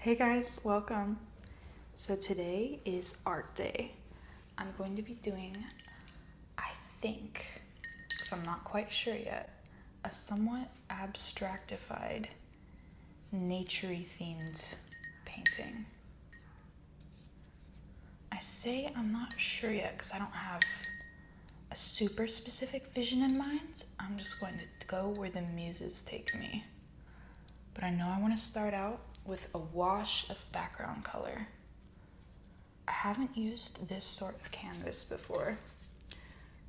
Hey guys, welcome. So today is art day. I'm going to be doing, I think, because I'm not quite sure yet, a somewhat abstractified, nature-y themed painting. I say I'm not sure yet because I don't have a super specific vision in mind. I'm just going to go where the muses take me. But I know I want to start out with a wash of background color. I haven't used this sort of canvas before,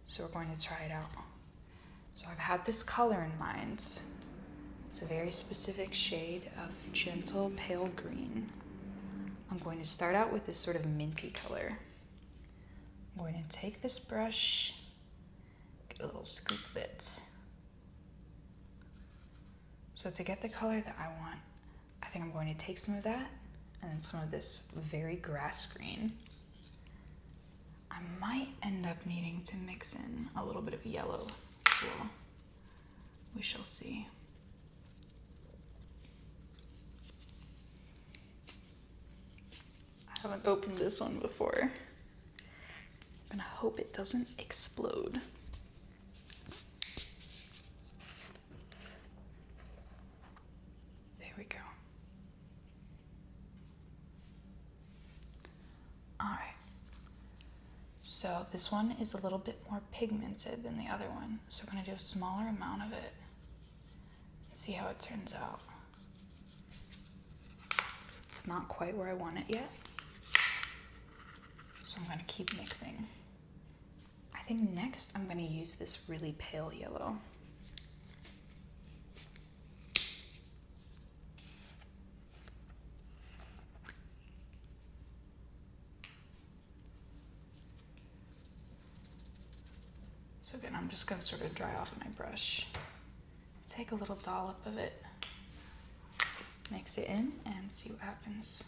so we're going to try it out. So I've had this color in mind. It's a very specific shade of gentle pale green. I'm going to start out with this sort of minty color. I'm going to take this brush, get a little scoop of it. So to get the color that I want, I think I'm going to take some of that and then some of this very grass green. I might end up needing to mix in a little bit of yellow as well. We shall see. I haven't opened this one before. I'm gonna hope it doesn't explode. There we go. All right. So this one is a little bit more pigmented than the other one. So we're gonna do a smaller amount of it and see how it turns out. It's not quite where I want it yet. So I'm gonna keep mixing. I think next I'm gonna use this really pale yellow. So again, I'm just gonna sort of dry off my brush. Take a little dollop of it, mix it in, and see what happens.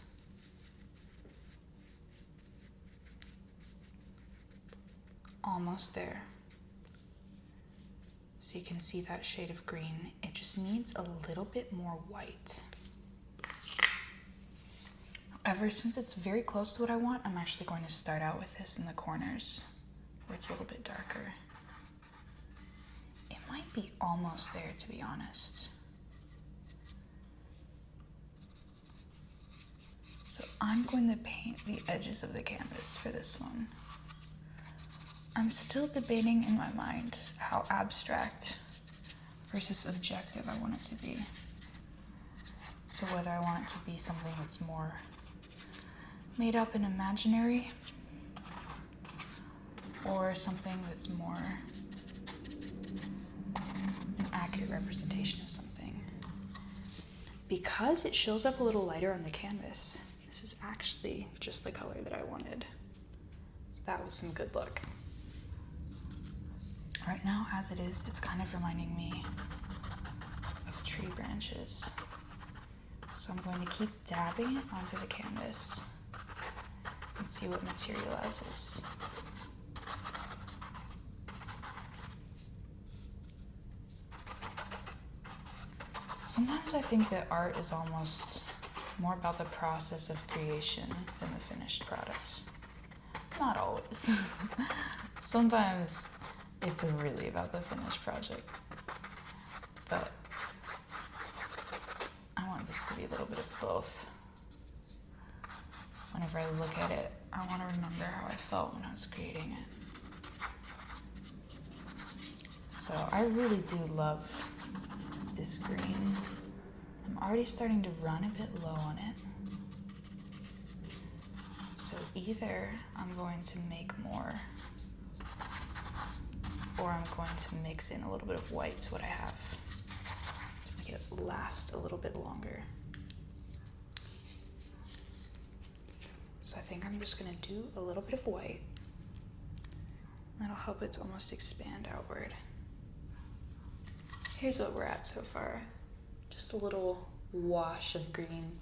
Almost there. So you can see that shade of green. It just needs a little bit more white. However, since it's very close to what I want, I'm actually going to start out with this in the corners where it's a little bit darker. It might be almost there, to be honest. So I'm going to paint the edges of the canvas for this one. I'm still debating in my mind how abstract versus objective I want it to be. So whether I want it to be something that's more made up and imaginary, or something that's more an accurate representation of something. Because it shows up a little lighter on the canvas, this is actually just the color that I wanted. So that was some good luck. Right now, as it is, it's kind of reminding me of tree branches. So I'm going to keep dabbing it onto the canvas and see what materializes. Sometimes I think that art is almost more about the process of creation than the finished product. Not always. Sometimes it's really about the finished project. But I want this to be a little bit of both. Whenever I look at it, I want to remember how I felt when I was creating it. So I really do love this green. I'm already starting to run a bit low on it. So either I'm going to make more, or I'm going to mix in a little bit of white to what I have to make it last a little bit longer. So I think I'm just gonna do a little bit of white. That'll help it to almost expand outward. Here's what we're at so far. Just a little wash of green.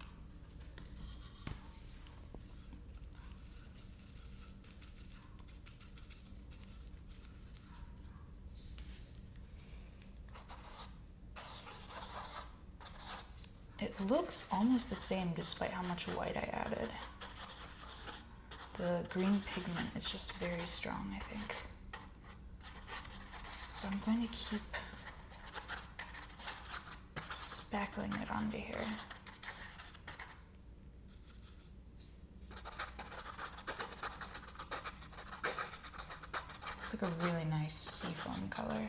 It looks looks almost the same despite how much white I added. The green pigment is just very strong, I think. So I'm going to keep spackling it onto here. It's like a really nice seafoam color.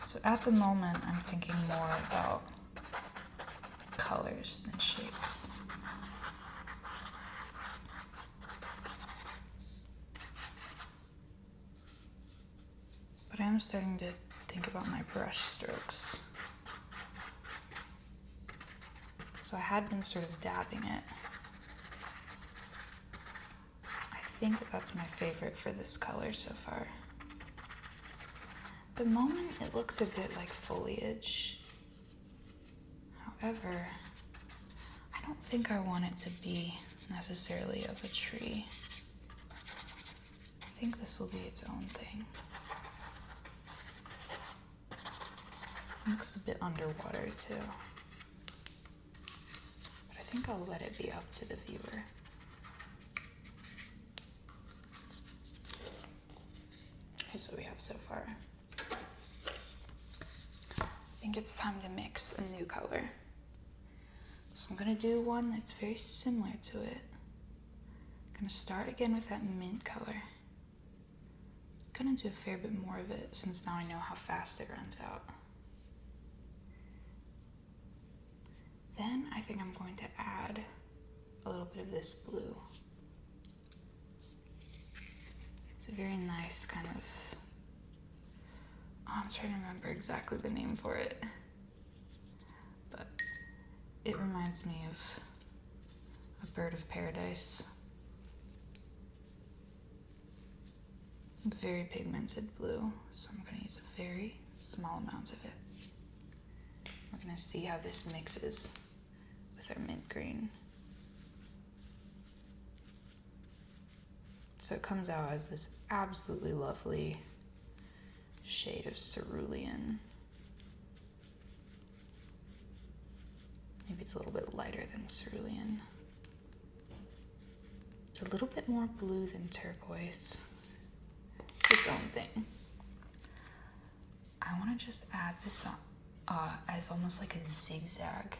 So at the moment, I'm thinking more about colors than shapes. But I am starting to think about my brush strokes. So I had been sort of dabbing it. I think that that's my favorite for this color so far. At the moment, it looks a bit like foliage. However, I don't think I want it to be necessarily of a tree. I think this will be its own thing. Looks a bit underwater too. But I think I'll let it be up to the viewer. Here's what we have so far. I think it's time to mix a new color. So I'm gonna do one that's very similar to it. I'm gonna start again with that mint color. I'm gonna do a fair bit more of it since now I know how fast it runs out. Then I think I'm going to add a little bit of this blue. It's a very nice kind of, I'm trying to remember exactly the name for it, but it reminds me of a bird of paradise. Very pigmented blue, so I'm going to use a very small amount of it. We're going to see how this mixes with our mint green. So it comes out as this absolutely lovely shade of cerulean. Maybe it's a little bit lighter than cerulean. It's a little bit more blue than turquoise. It's its own thing. I want to just add this on as almost like a zigzag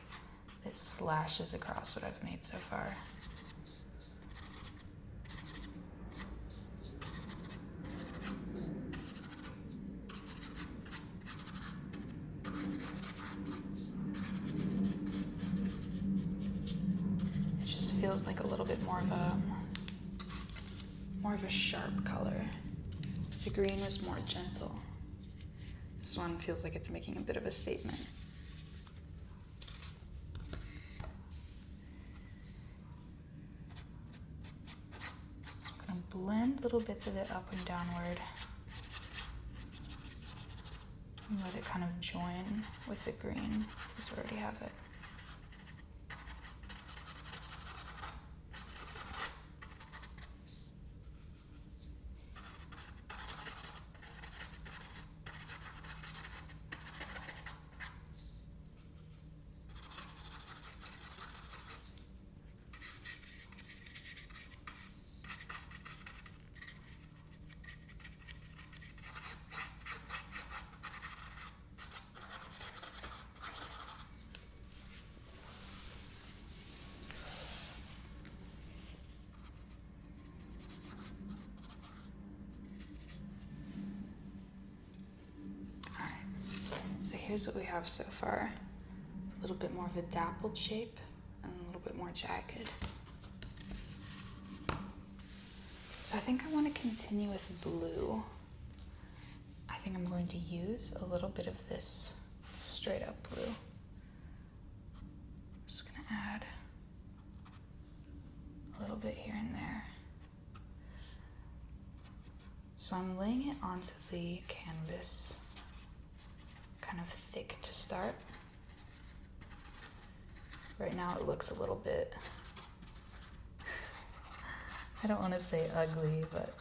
that slashes across what I've made so far. It just feels like a little bit more of a sharp color. The green was more gentle. This one feels like it's making a bit of a statement. So I'm going to blend little bits of it up and downward and let it kind of join with the green, because we already have it. So here's what we have so far. A little bit more of a dappled shape and a little bit more jagged. So I think I want to continue with blue. I think I'm going to use a little bit of this straight up blue. I'm just going to add a little bit here and there. So I'm laying it onto the canvas kind of thick to start. Right now it looks a little bit I don't want to say ugly, but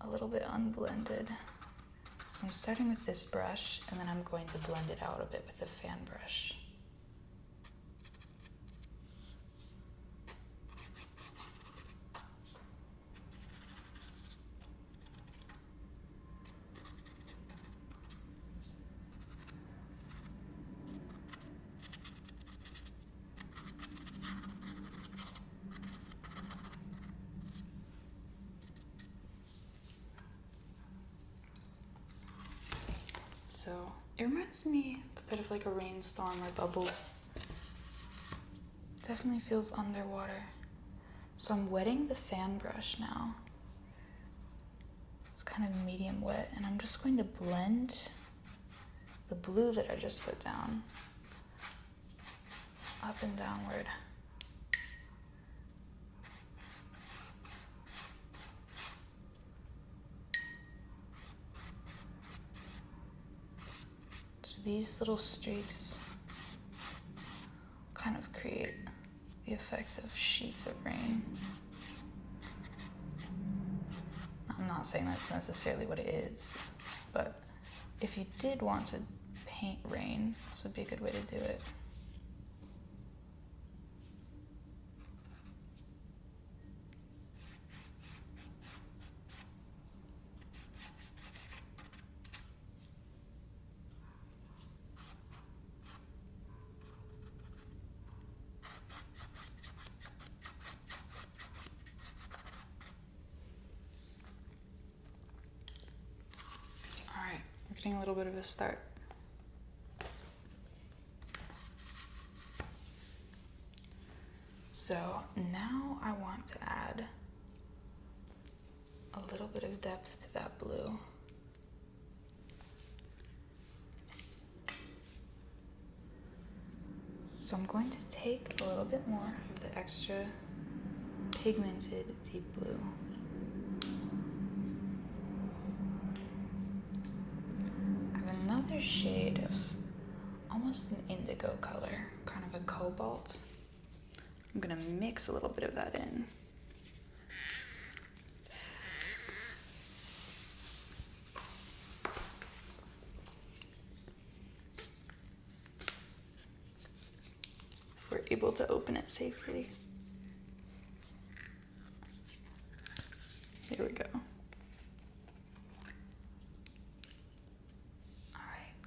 a little bit unblended. So I'm starting with this brush, and then I'm going to blend it out a bit with a fan brush. So it reminds me a bit of like a rainstorm or bubbles. Definitely feels underwater. So I'm wetting the fan brush now. It's kind of medium wet, and I'm just going to blend the blue that I just put down up and downward. These little streaks kind of create the effect of sheets of rain. I'm not saying that's necessarily what it is, but if you did want to paint rain, this would be a good way to do it. Getting a little bit of a start. So now I want to add a little bit of depth to that blue. So I'm going to take a little bit more of the extra pigmented deep blue. Another shade of almost an indigo color, kind of a cobalt. I'm gonna mix a little bit of that in. If we're able to open it safely. Here we go.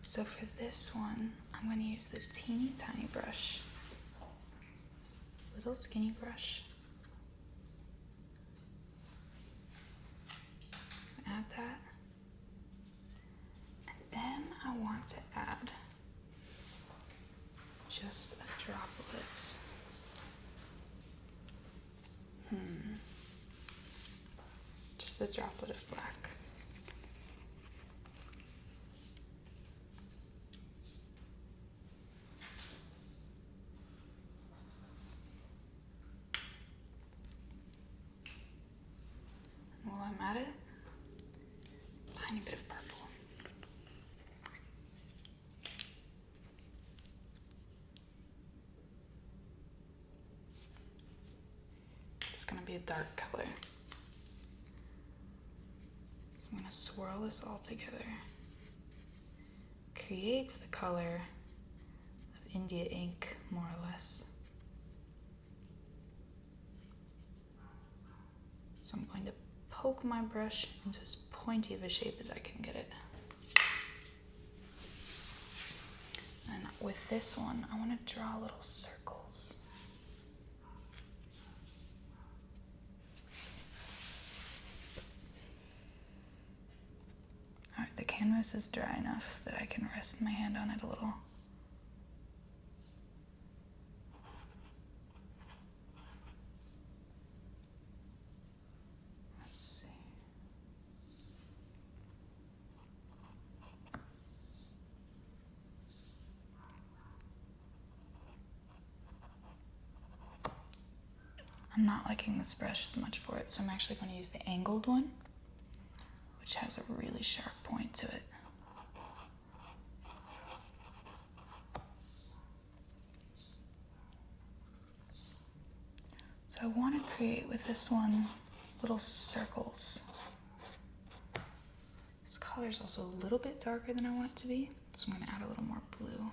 So for this one, I'm going to use the teeny tiny brush, little skinny brush. Add that. And then I want to add just a droplet. Just a droplet of black. I'm at it, tiny bit of purple. It's going to be a dark color. So I'm going to swirl this all together. Creates the color of India ink, more or less. So I'm going to poke my brush into as pointy of a shape as I can get it. And with this one, I want to draw little circles. Alright, the canvas is dry enough that I can rest my hand on it a little. I'm not liking this brush as much for it, so I'm actually going to use the angled one, which has a really sharp point to it. So I want to create with this one little circles. This color is also a little bit darker than I want it to be, so I'm going to add a little more blue.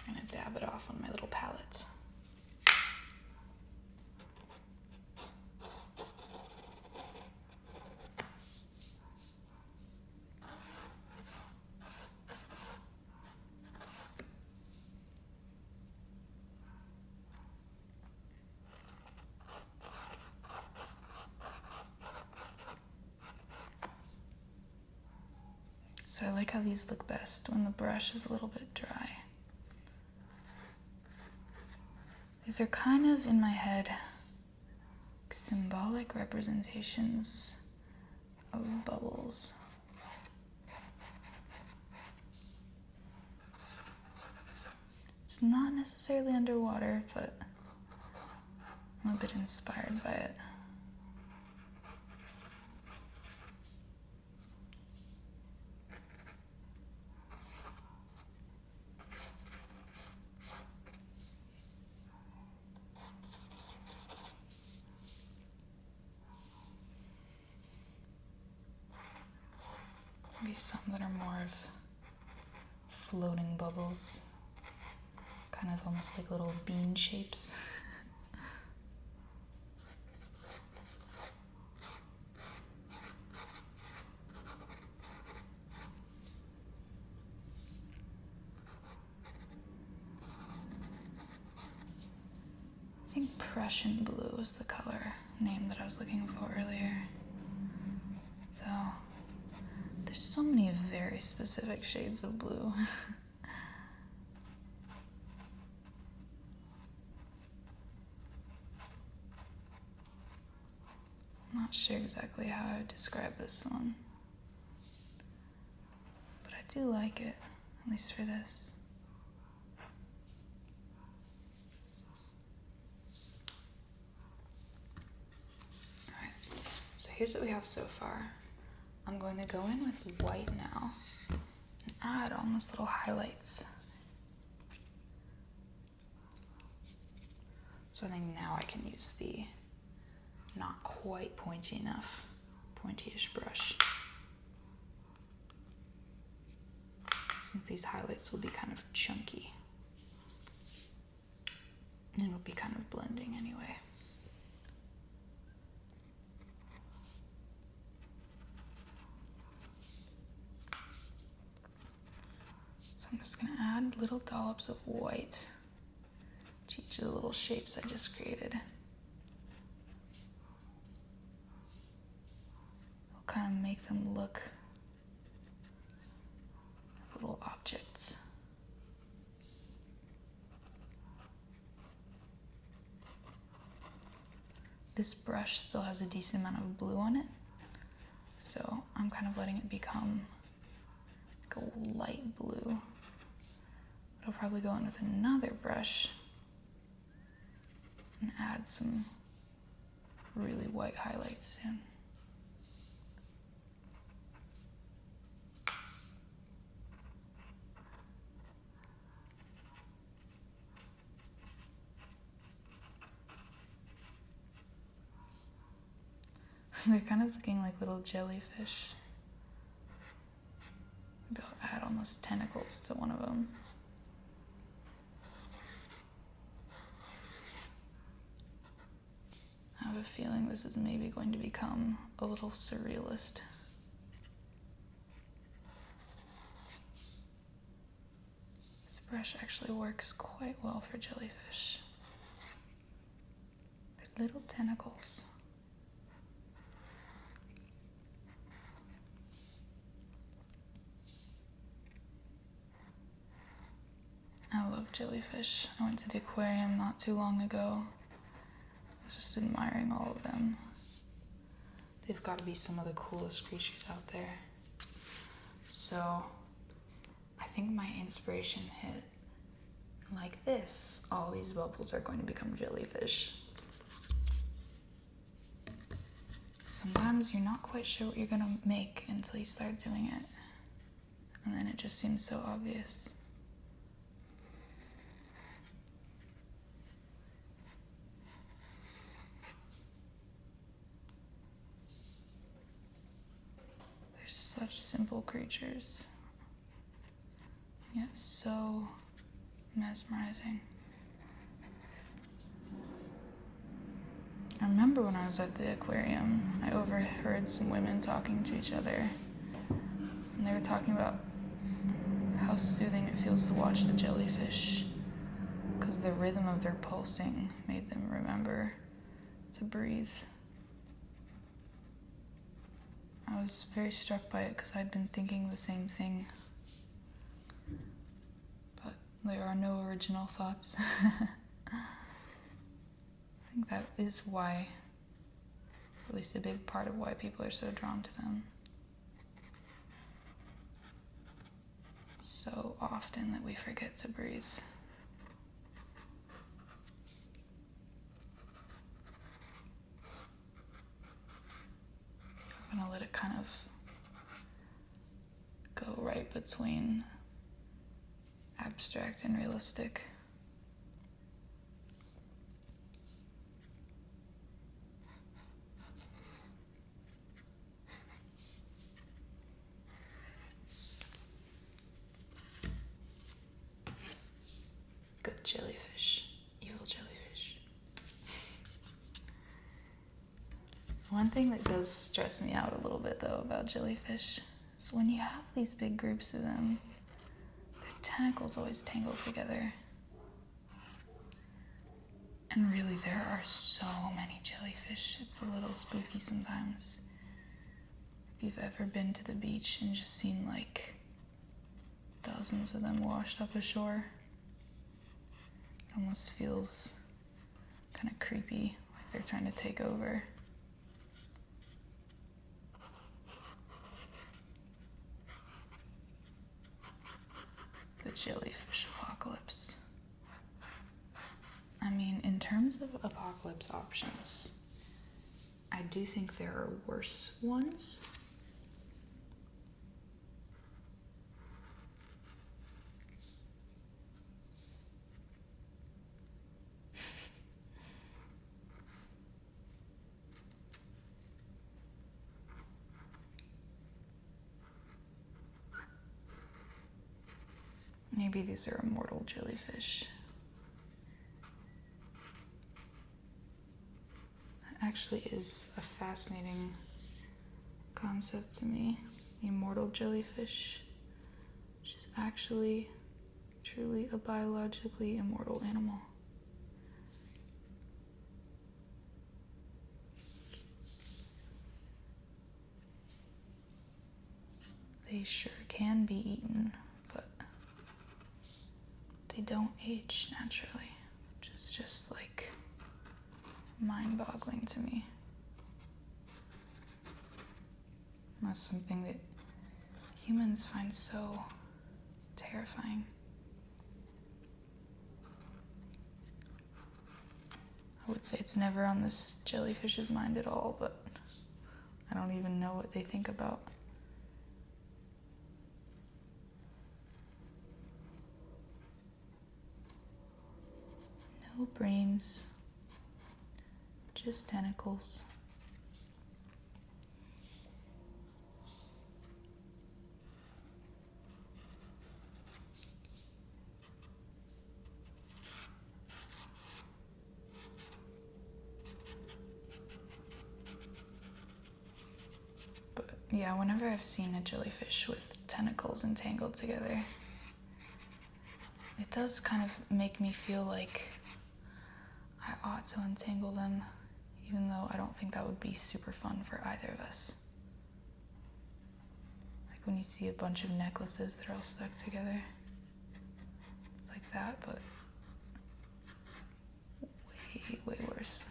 I'm going to dab it off on my little palette. So I like how these look best when the brush is a little bit dry. These are kind of, in my head, symbolic representations of bubbles. It's not necessarily underwater, but I'm a bit inspired by it. Maybe some that are more of floating bubbles, kind of almost like little bean shapes. I think Prussian blue is the color name that I was looking for earlier. Though, there's so many very specific shades of blue. I'm not sure exactly how I would describe this one, but I do like it, at least for this. Alright, so here's what we have so far. I'm going to go in with white now and add almost little highlights. So I think now I can use the not quite pointy enough, pointy-ish brush. Since these highlights will be kind of chunky. And it'll be kind of blending anyway. So I'm just gonna add little dollops of white to each of the little shapes I just created. It'll kind of make them look like little objects. This brush still has a decent amount of blue on it, so I'm kind of letting it become like a light blue. I'll probably go in with another brush and add some really white highlights soon. They're kind of looking like little jellyfish. Maybe I'll add almost tentacles to one of them. I have a feeling this is maybe going to become a little surrealist. This brush actually works quite well for jellyfish. They're little tentacles. I love jellyfish. I went to the aquarium not too long ago. I was just admiring all of them. They've got to be some of the coolest creatures out there. So I think my inspiration hit like this. All these bubbles are going to become jellyfish. Sometimes you're not quite sure what you're going to make until you start doing it. And then it just seems so obvious. simple creatures, yet so mesmerizing. I remember when I was at the aquarium, I overheard some women talking to each other, and they were talking about how soothing it feels to watch the jellyfish, because the rhythm of their pulsing made them remember to breathe. I was very struck by it because I'd been thinking the same thing, but there are no original thoughts. I think that is why, at least a big part of why people are so drawn to them. So often that we forget to breathe. I'm gonna let it kind of go right between abstract and realistic. Good jellyfish, evil jellyfish. One thing that does stress me out a little bit though about jellyfish is when you have these big groups of them, their tentacles always tangle together. And really there are so many jellyfish, it's a little spooky sometimes. If you've ever been to the beach and just seen like dozens of them washed up ashore, it almost feels kind of creepy, like they're trying to take over. The jellyfish apocalypse. I mean, in terms of apocalypse options, I do think there are worse ones. Maybe these are immortal jellyfish. That actually is a fascinating concept to me. The immortal jellyfish, which is actually truly a biologically immortal animal. They sure can be eaten, but they don't age naturally, which is just like mind-boggling to me. And that's something that humans find so terrifying. I would say it's never on this jellyfish's mind at all, but I don't even know what they think about. No brains, just tentacles. But yeah, whenever I've seen a jellyfish with tentacles entangled together, it does kind of make me feel like I ought to untangle them, even though I don't think that would be super fun for either of us. Like when you see a bunch of necklaces that are all stuck together. It's like that, but way, way worse.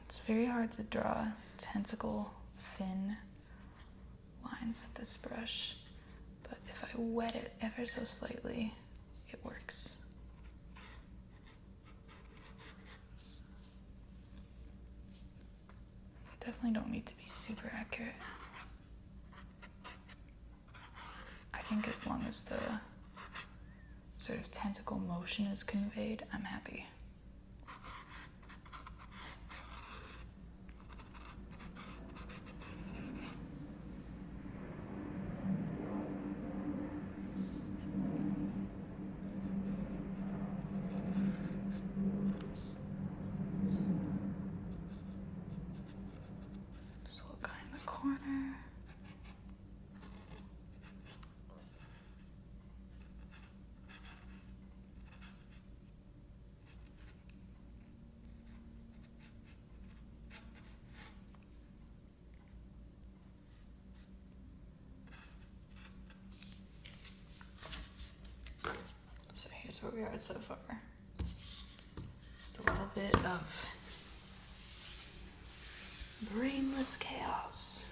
It's very hard to draw tentacle thin lines with this brush, but if I wet it ever so slightly, it works. Definitely don't need to be super accurate. I think as long as the sort of tentacle motion is conveyed, I'm happy. This little guy in the corner. So here's where we are so far. Just a little bit of brainless chaos.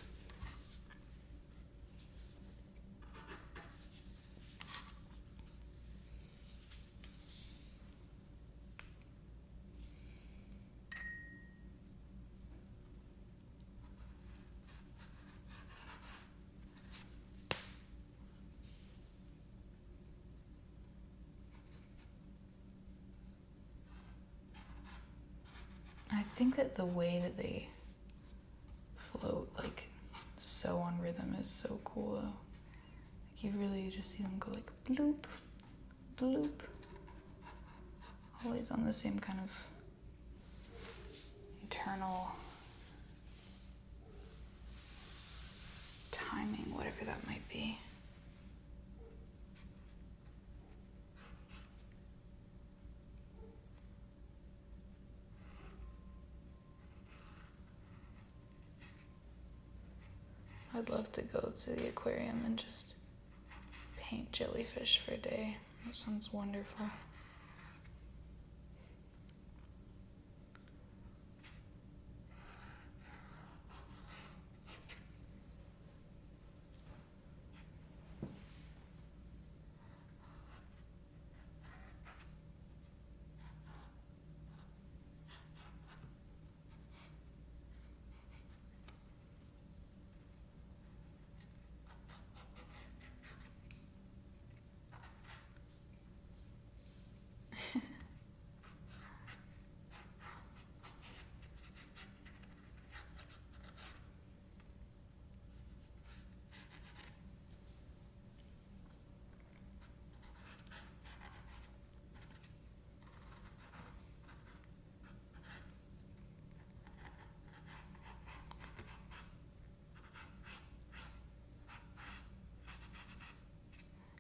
I think that the way that they float, like, so on rhythm is so cool, though. Like, you really just see them go like bloop, bloop. Always on the same kind of internal timing, whatever that might be. I'd love to go to the aquarium and just paint jellyfish for a day. That sounds wonderful.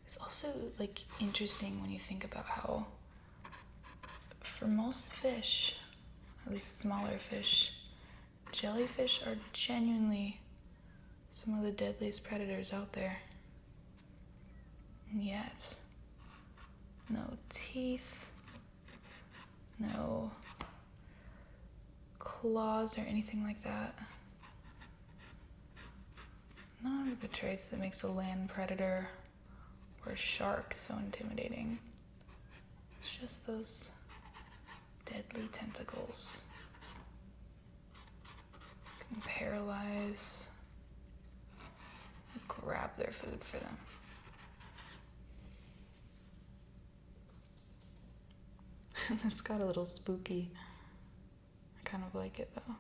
It's also, like, interesting when you think about how, for most fish, at least smaller fish, jellyfish are genuinely some of the deadliest predators out there. And yet, no teeth, no claws or anything like that. None of the traits that makes a land predator or a shark so intimidating. It's just those deadly tentacles. Can paralyze, grab their food for them. This got a little spooky. I kind of like it though.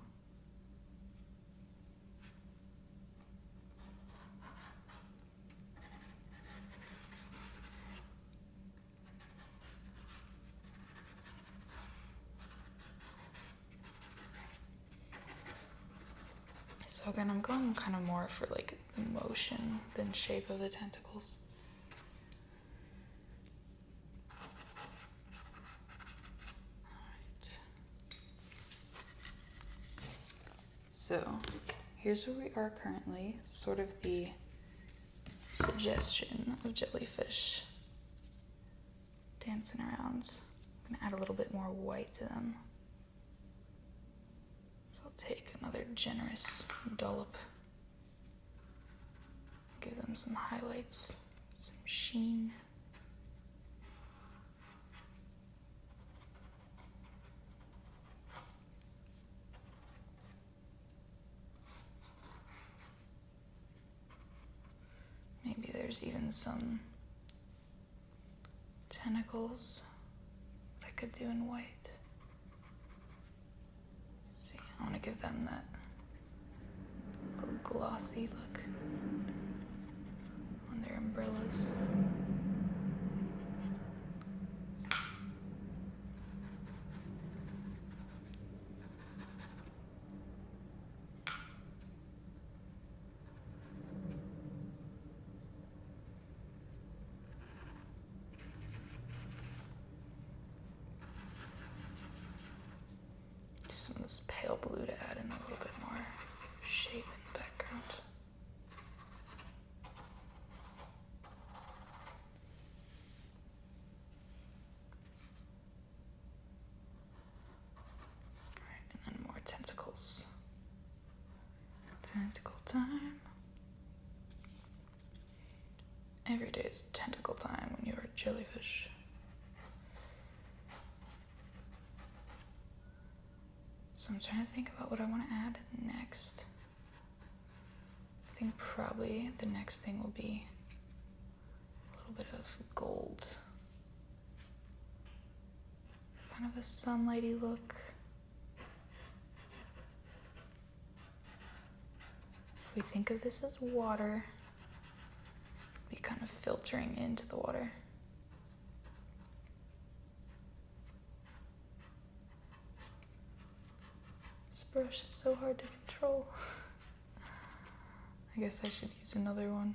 So again, I'm going kind of more for like the motion than shape of the tentacles. Alright. So here's where we are currently, sort of the suggestion of jellyfish dancing around. I'm gonna add a little bit more white to them. So I'll take another generous dollop. Give them some highlights, some sheen. Maybe there's even some tentacles that I could do in white. Let's see, I want to give them that little glossy look on their umbrellas. Some of this pale blue to add in a little bit more shape in the background. Alright, and then more tentacles. Tentacle time. Every day is tentacle time when you're a jellyfish. So I'm trying to think about what I want to add next. I think probably the next thing will be a little bit of gold. Kind of a sunlighty look. If we think of this as water, be kind of filtering into the water. This brush is so hard to control. I guess I should use another one.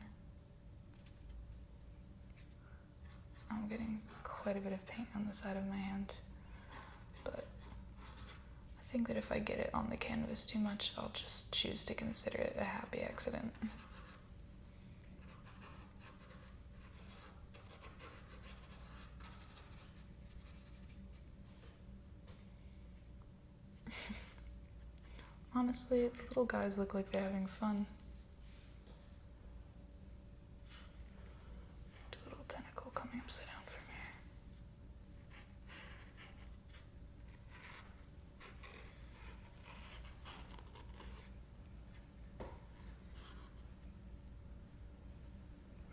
I'm getting quite a bit of paint on the side of my hand, but I think that if I get it on the canvas too much, I'll just choose to consider it a happy accident. Honestly, the little guys look like they're having fun. Do a little tentacle coming upside down from here.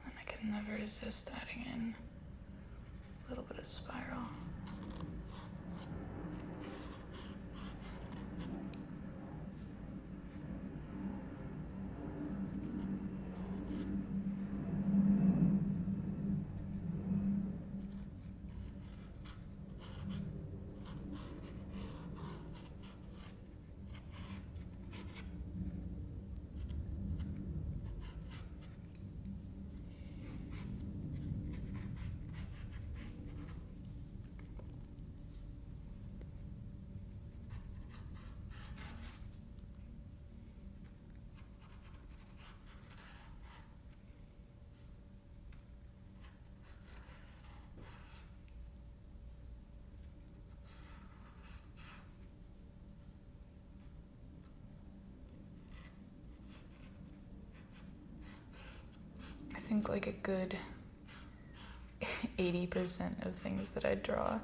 And I can never resist adding in a little bit of spiral. I think like a good 80% of things that I draw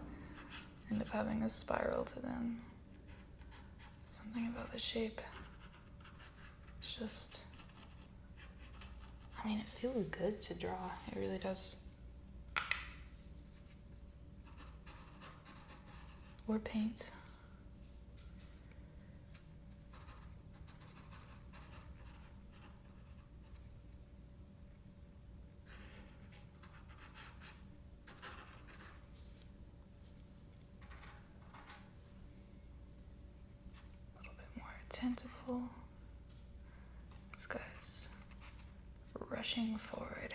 end up having a spiral to them. Something about the shape. It's just, I mean, it feels good to draw. It really does. Or paint. Tentacle. This guy's rushing forward.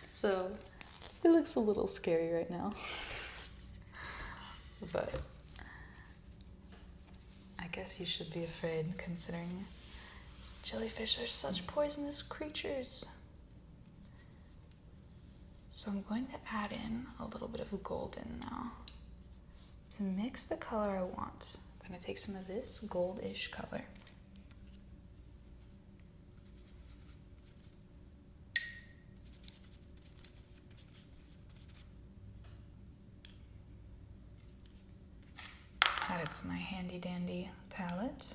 So It looks a little scary right now. But I guess you should be afraid, considering jellyfish are such poisonous creatures. So I'm going to add in a little bit of golden now. To mix the color I want, I'm going to take some of this goldish color. Add it to my handy dandy palette.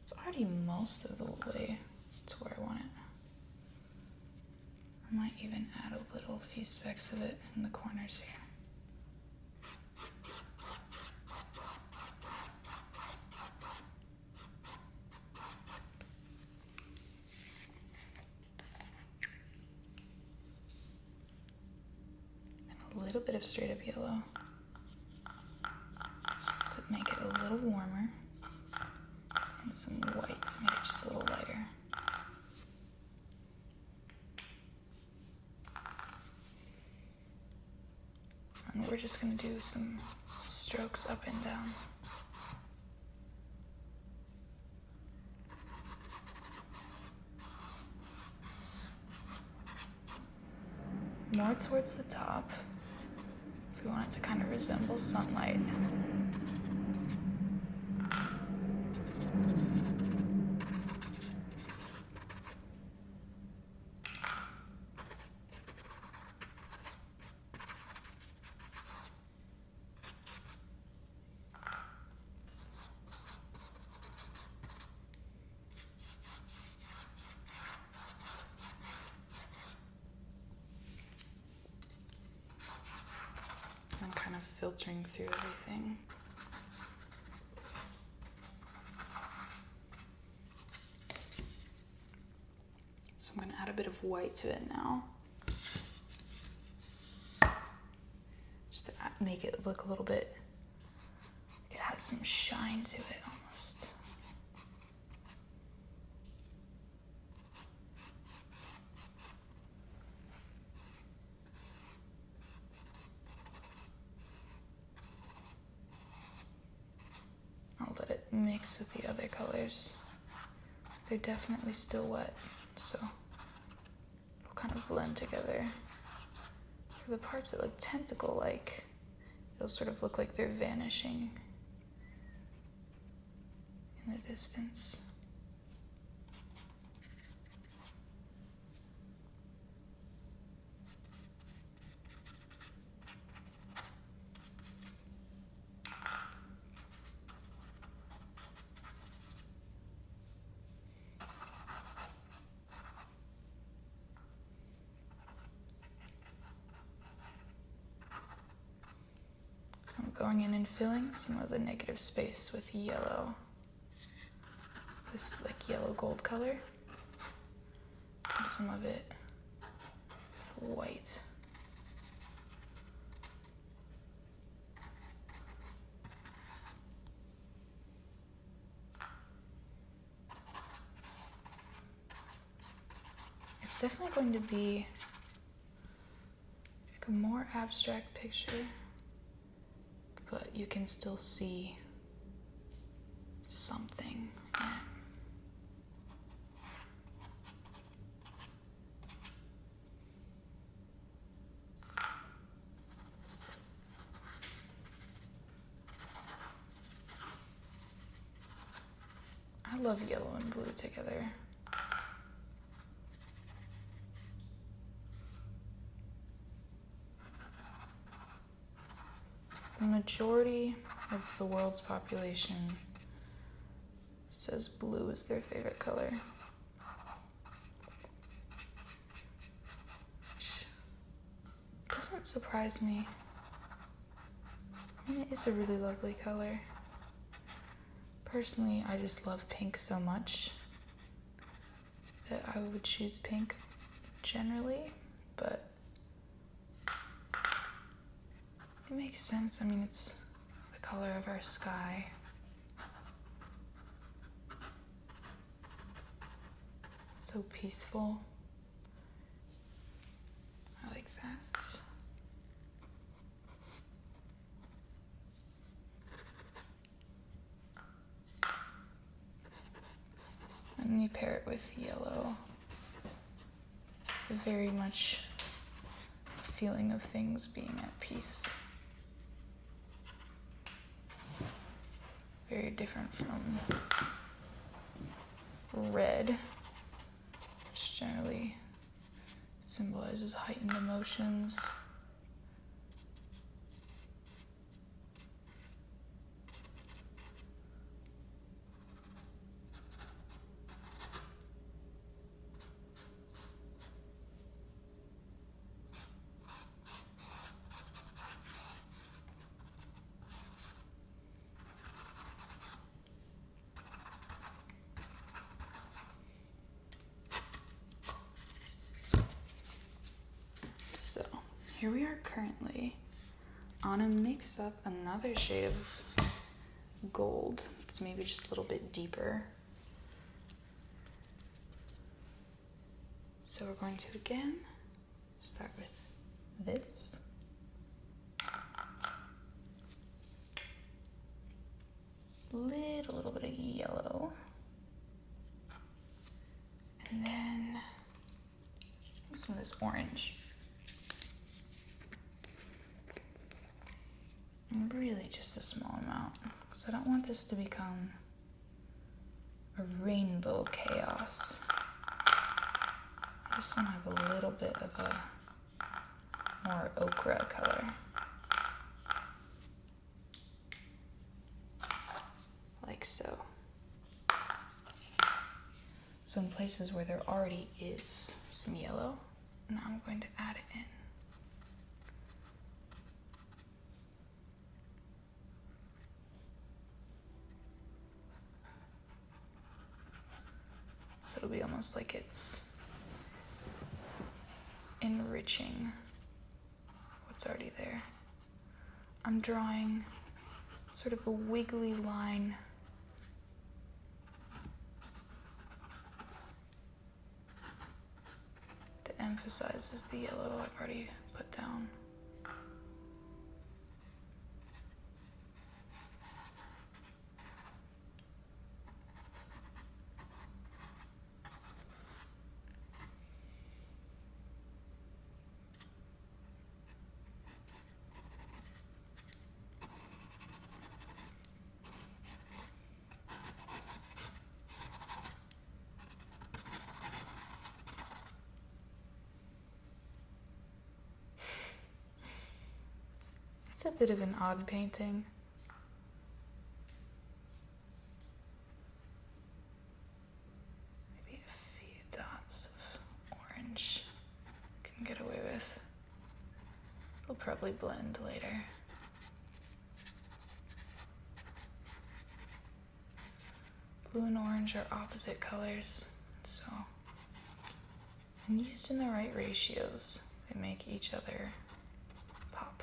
It's already most of the way to where I want it. I might even add a few specks of it in the corners here. And a little bit of straight up yellow, just to make it a little warmer. And some white to make it just a little lighter. And we're just going to do some strokes up and down. More towards the top, if we want it to kind of resemble sunlight. I'm kind of filtering through everything. So I'm going to add a bit of white to it now. Just to make it look a little bit, it has some shine to it almost. I'll let it mix with the other colors. They're definitely still wet, so they'll kind of blend together. For the parts that look tentacle-like, it'll sort of look like they're vanishing in the distance. I'm going in and filling some of the negative space with yellow. This like yellow gold color. And some of it with white. It's definitely going to be like a more abstract picture, but you can still see something in it. I love yellow and blue together. The majority of the world's population says blue is their favorite color. Which doesn't surprise me. I mean, it is a really lovely color. Personally, I just love pink so much that I would choose pink generally, but it makes sense. I mean, it's the color of our sky. So peaceful. I like that. And then you pair it with yellow. It's a very much a feeling of things being at peace. Very different from red, which generally symbolizes heightened emotions. So here we are currently on a mix up another shade of gold. It's maybe just a little bit deeper. So we're going to again start with this. Little bit of yellow. And then some of this orange. And really just a small amount, because I don't want this to become a rainbow chaos. I just want to have a little bit of a more ochre color. Like so. So in places where there already is some yellow, now I'm going to add it in. So it'll be almost like it's enriching what's already there. I'm drawing sort of a wiggly line that emphasizes the yellow I've already put down. It's a bit of an odd painting. Maybe a few dots of orange I can get away with. It'll probably blend later. Blue and orange are opposite colors, so when used in the right ratios, they make each other pop.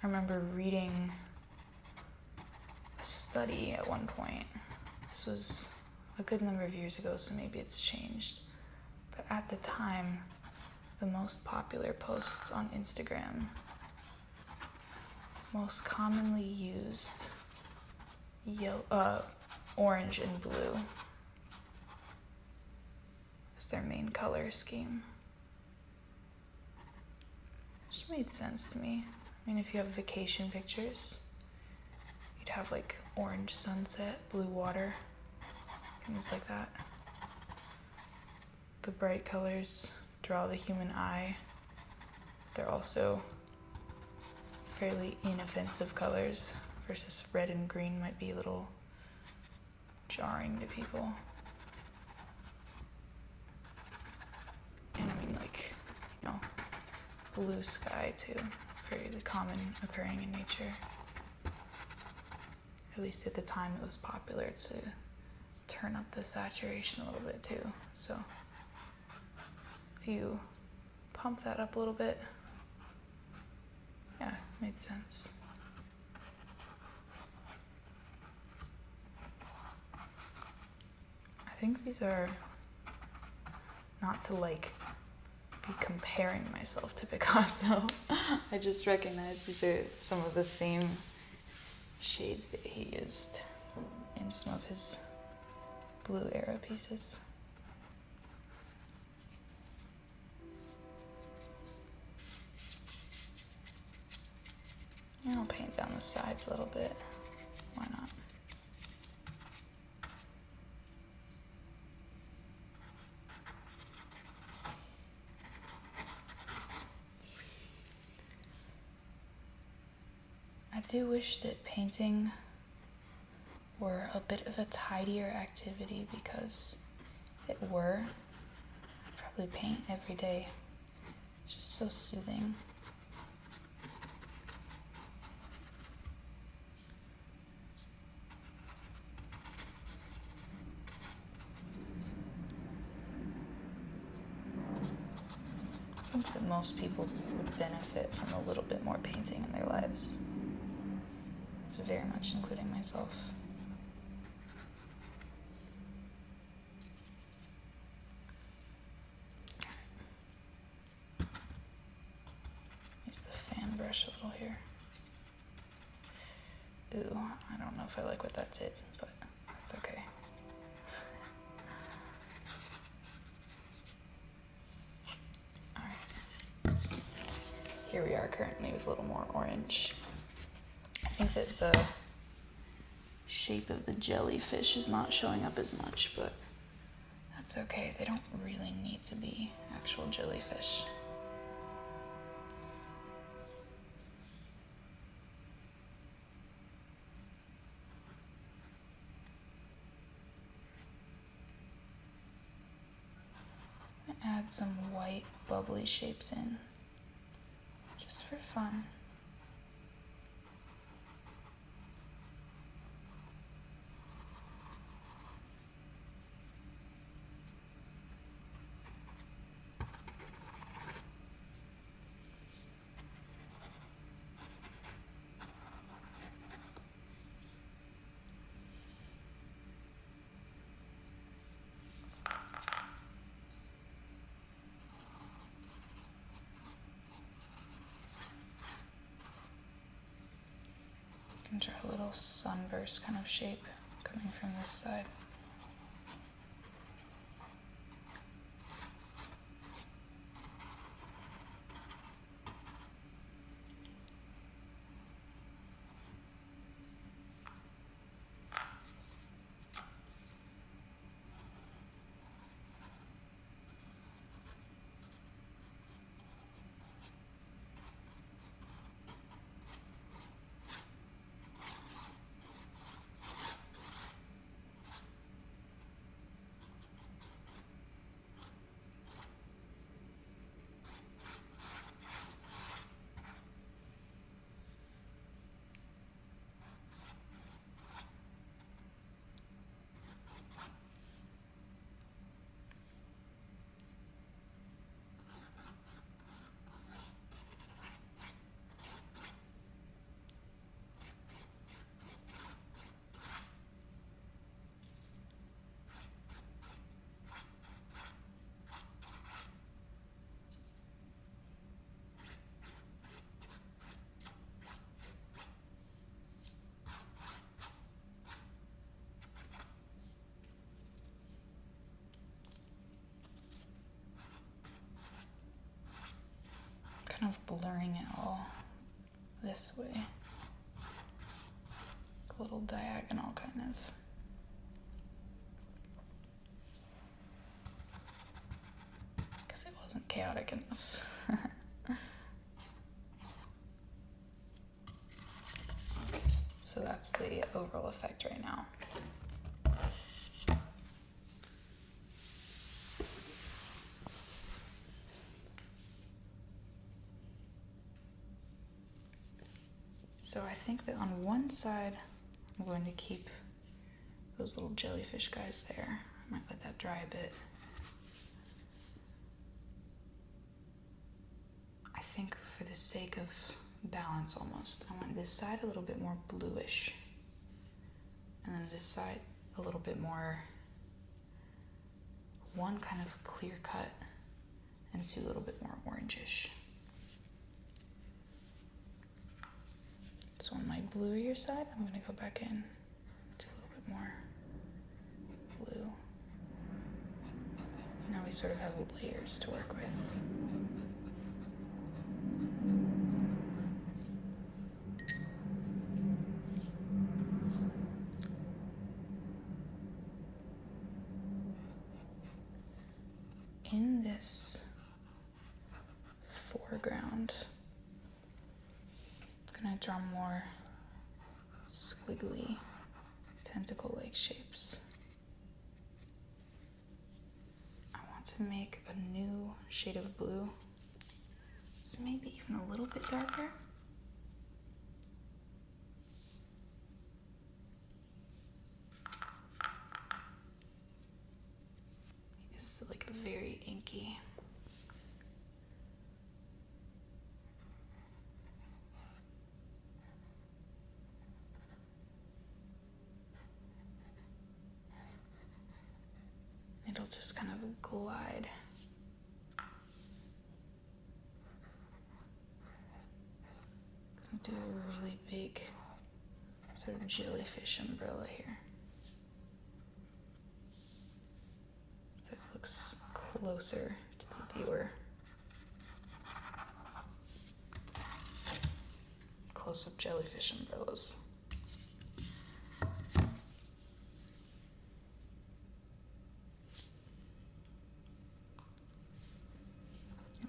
I remember reading a study at one point. This was a good number of years ago, so maybe it's changed. But at the time, the most popular posts on Instagram most commonly used orange and blue as their main color scheme. Which made sense to me. I mean, if you have vacation pictures, you'd have like orange sunset, blue water, things like that. The bright colors draw the human eye. They're also fairly inoffensive colors versus red and green might be a little jarring to people. And I mean, like, you know, blue sky too. Fairly common occurring in nature. At least at the time it was popular to turn up the saturation a little bit too. So if you pump that up a little bit. Yeah, made sense. I think these are not to like be comparing myself to Picasso. I just recognize these are some of the same shades that he used in some of his blue era pieces. And I'll paint down the sides a little bit. Why not? I do wish that painting were a bit of a tidier activity, because if it were, I'd probably paint every day. It's just so soothing. I think that most people would benefit from a little bit more painting in their lives. It's very much including myself. Use the fan brush a little here. Ooh, I don't know if I like what that did, but that's okay. Here we are currently with a little more orange. I think that the shape of the jellyfish is not showing up as much, but that's okay. They don't really need to be actual jellyfish. Add some white bubbly shapes in, just for fun. And try a little sunburst kind of shape coming from this side. Kind of blurring it all this way. A little diagonal kind of. Because it wasn't chaotic enough. So that's the overall effect right now. So I think that on one side, I'm going to keep those little jellyfish guys there. I might let that dry a bit. think for the sake of balance almost, I want this side a little bit more bluish. And then this side a little bit more, one kind of clear cut and two a little bit more orangish. So on my bluier side, I'm gonna go back in to a little bit more blue. Now we sort of have layers to work with. In this foreground, I'm gonna draw more squiggly tentacle-like shapes. I want to make a new shade of blue. So maybe even a little bit darker. This is like a very inky. It'll just kind of glide. Do a really big sort of jellyfish umbrella here. So it looks closer to the viewer. Close-up jellyfish umbrellas.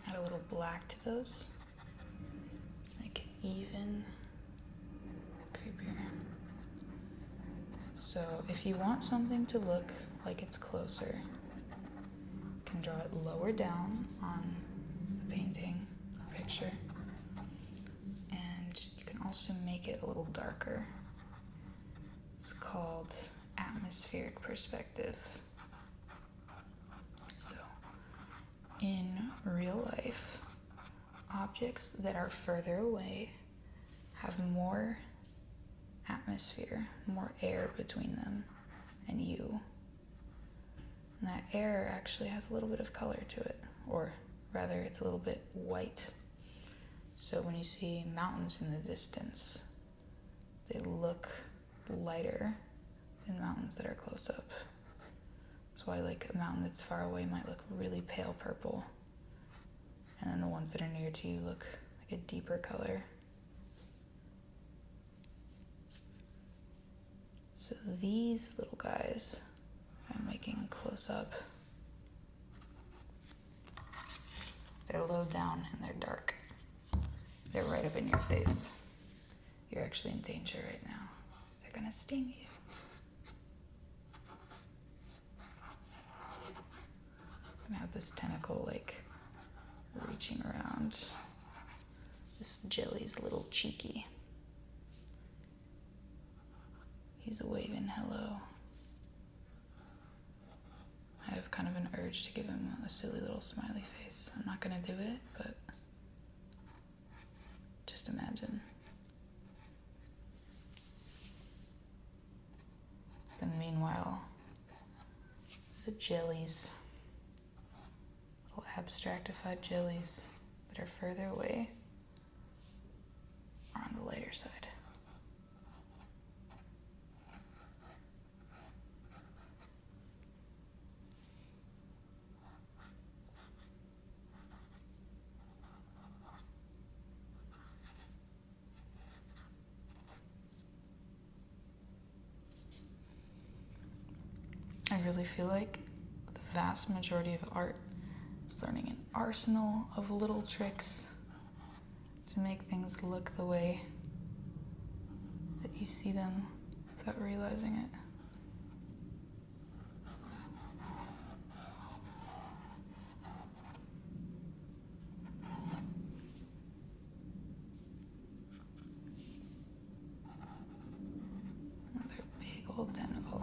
Add a little black to those. Even creepier. So if you want something to look like it's closer, you can draw it lower down on the painting or picture, and you can also make it a little darker. It's called atmospheric perspective. So in real life, objects that are further away have more atmosphere, more air between them and you. And that air actually has a little bit of color to it, or rather it's a little bit white. So when you see mountains in the distance, they look lighter than mountains that are close up. That's why like a mountain that's far away might look really pale purple, and then the ones that are near to you look like a deeper color. So these little guys I'm making close up. They're low down and they're dark. They're right up in your face. You're actually in danger right now. They're gonna sting you. I'm gonna have this tentacle like reaching around this jelly's little cheeky. He's waving hello. I have kind of an urge to give him a silly little smiley face. I'm not gonna do it, but just imagine. Then meanwhile, the jellies, little abstractified jellies that are further away, are on the lighter side. I really feel like the vast majority of art is learning an arsenal of little tricks to make things look the way that you see them without realizing it. Another big old tentacle.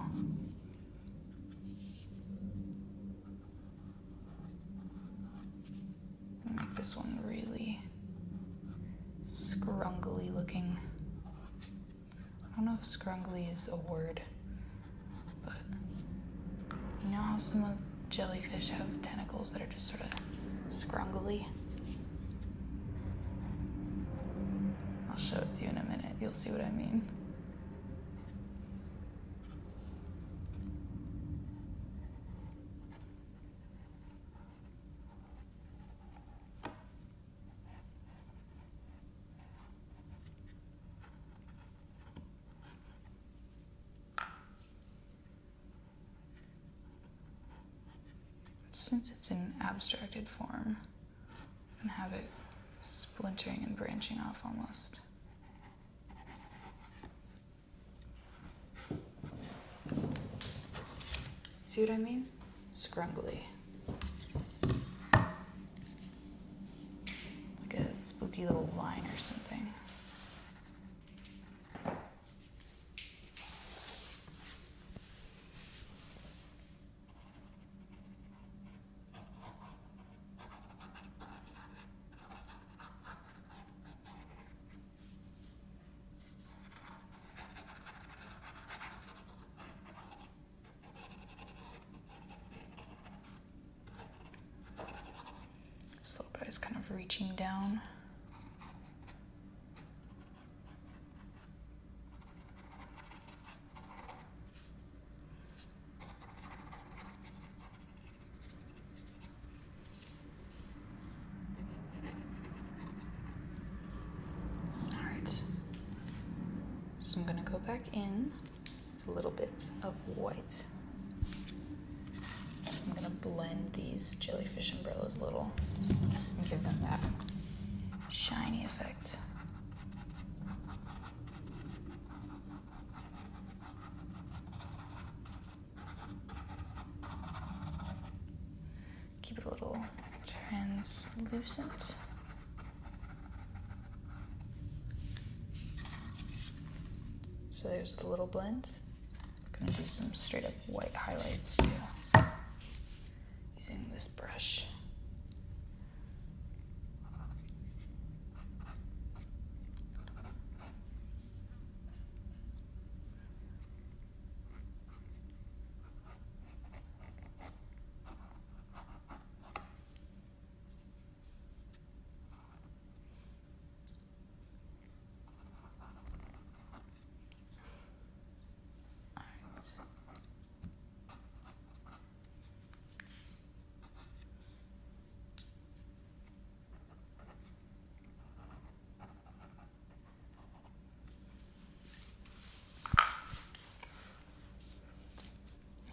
Make this one really looking. I don't know if scrungly is a word, but you know how some of jellyfish have tentacles that are just sort of scrungly? I'll show it to you in a minute. You'll see what I mean. Since it's in abstracted form, I'm gonna have it splintering and branching off almost. See what I mean? Scrungly. Like a spooky little vine or something. This little guy's kind of reaching down. Alright. So I'm gonna go back in with a little bit of white. I'm gonna blend these jellyfish umbrellas a little and give them that shiny effect. Keep it a little translucent. So there's the little blend. I'm gonna do some straight up white highlights too, using this brush.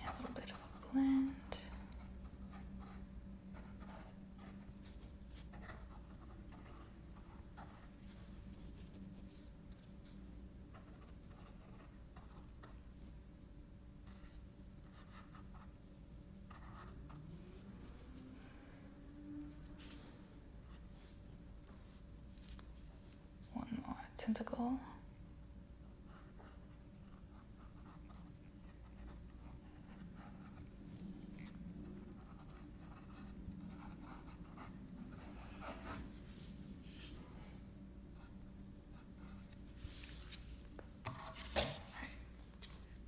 A little bit of a blend. One more tentacle.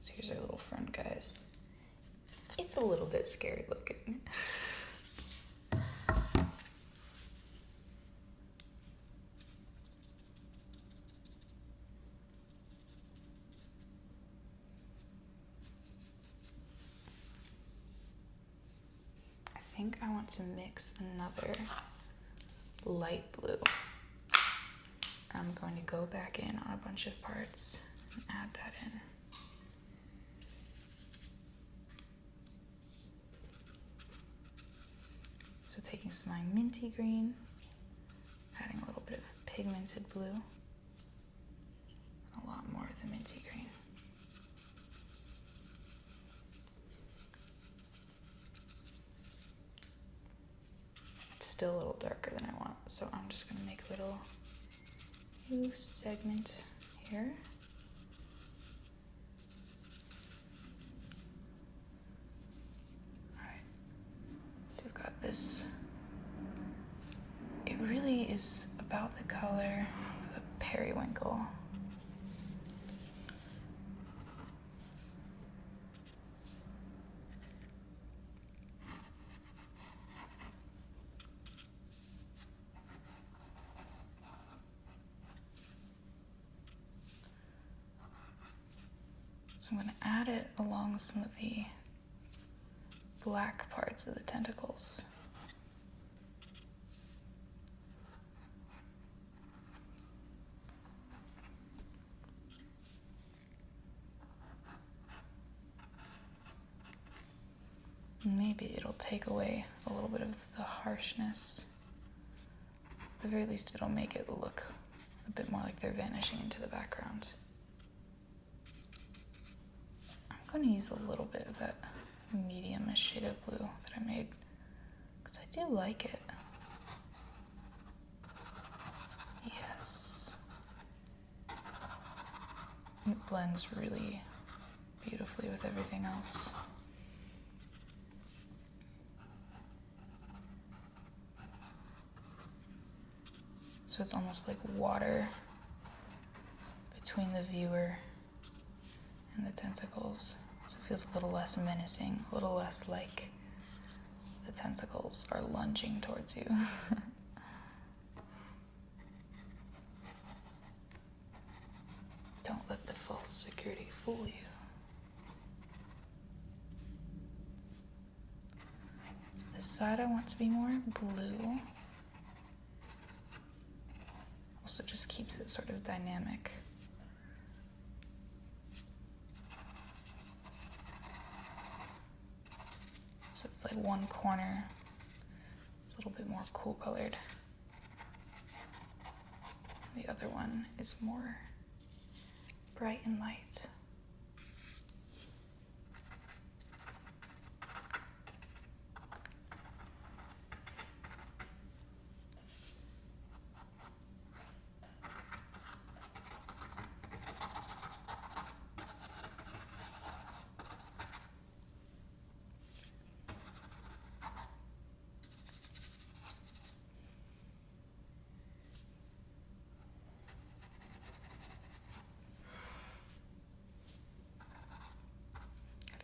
So here's our little friend, guys. It's a little bit scary looking. I think I want to mix another light blue. I'm going to go back in on a bunch of parts and add that in. So taking some of my minty green, adding a little bit of pigmented blue, a lot more of the minty green. It's still a little darker than I want, so I'm just gonna make a little new segment here. Alright, so we've got this. It really is about the color of a periwinkle. wrinkle. So I'm going to add it along some of the black parts of the tentacles. Maybe it'll take away a little bit of the harshness. At the very least, it'll make it look a bit more like they're vanishing into the background. I'm going to use a little bit of that medium shade of blue that I made because I do like it. Yes. It blends really beautifully with everything else. So it's almost like water between the viewer and the tentacles. So it feels a little less menacing, a little less like the tentacles are lunging towards you. Don't let the false security fool you. So this side I want to be more blue. Also just keeps it sort of dynamic. So it's like one corner is a little bit more cool colored. The other one is more bright and light.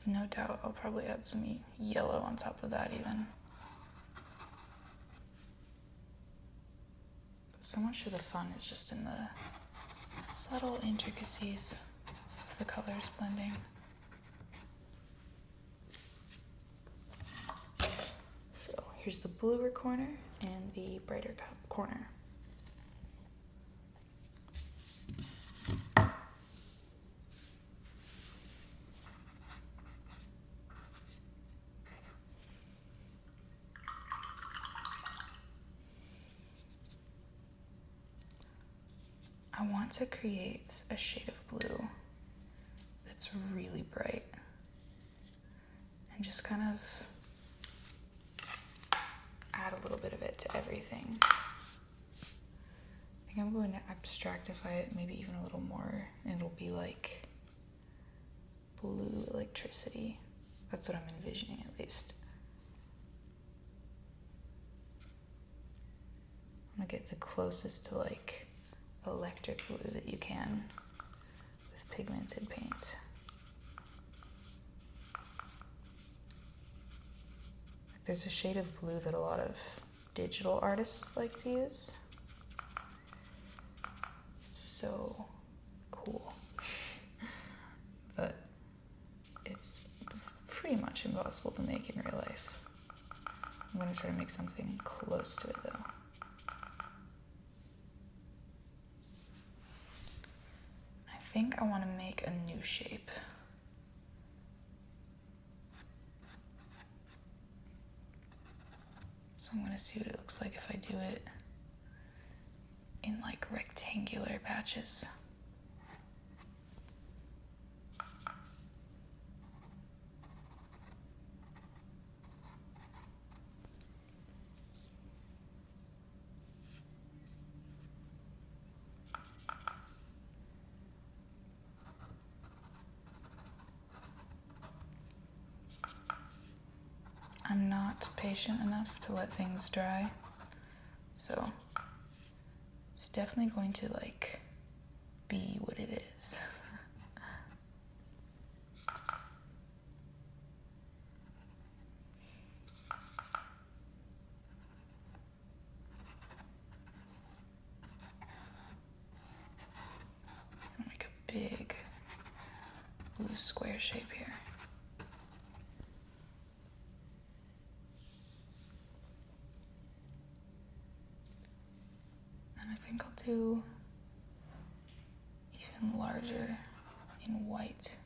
No doubt I'll probably add some yellow on top of that even. But so much of the fun is just in the subtle intricacies of the colors blending. So here's the bluer corner and the brighter corner. I want to create a shade of blue that's really bright and just kind of add a little bit of it to everything. I think I'm going to abstractify it maybe even a little more, and it'll be like blue electricity. That's what I'm envisioning at least. I'm gonna get the closest to like electric blue that you can with pigmented paint. There's a shade of blue that a lot of digital artists like to use. It's so cool. But it's pretty much impossible to make in real life. I'm gonna try to make something close to it though. I think I want to make a new shape. So I'm going to see what it looks like if I do it in like rectangular patches. I'm not patient enough to let things dry, so it's definitely going to like be what it is. I'll make a big blue square shape here. And I think I'll do even larger in white.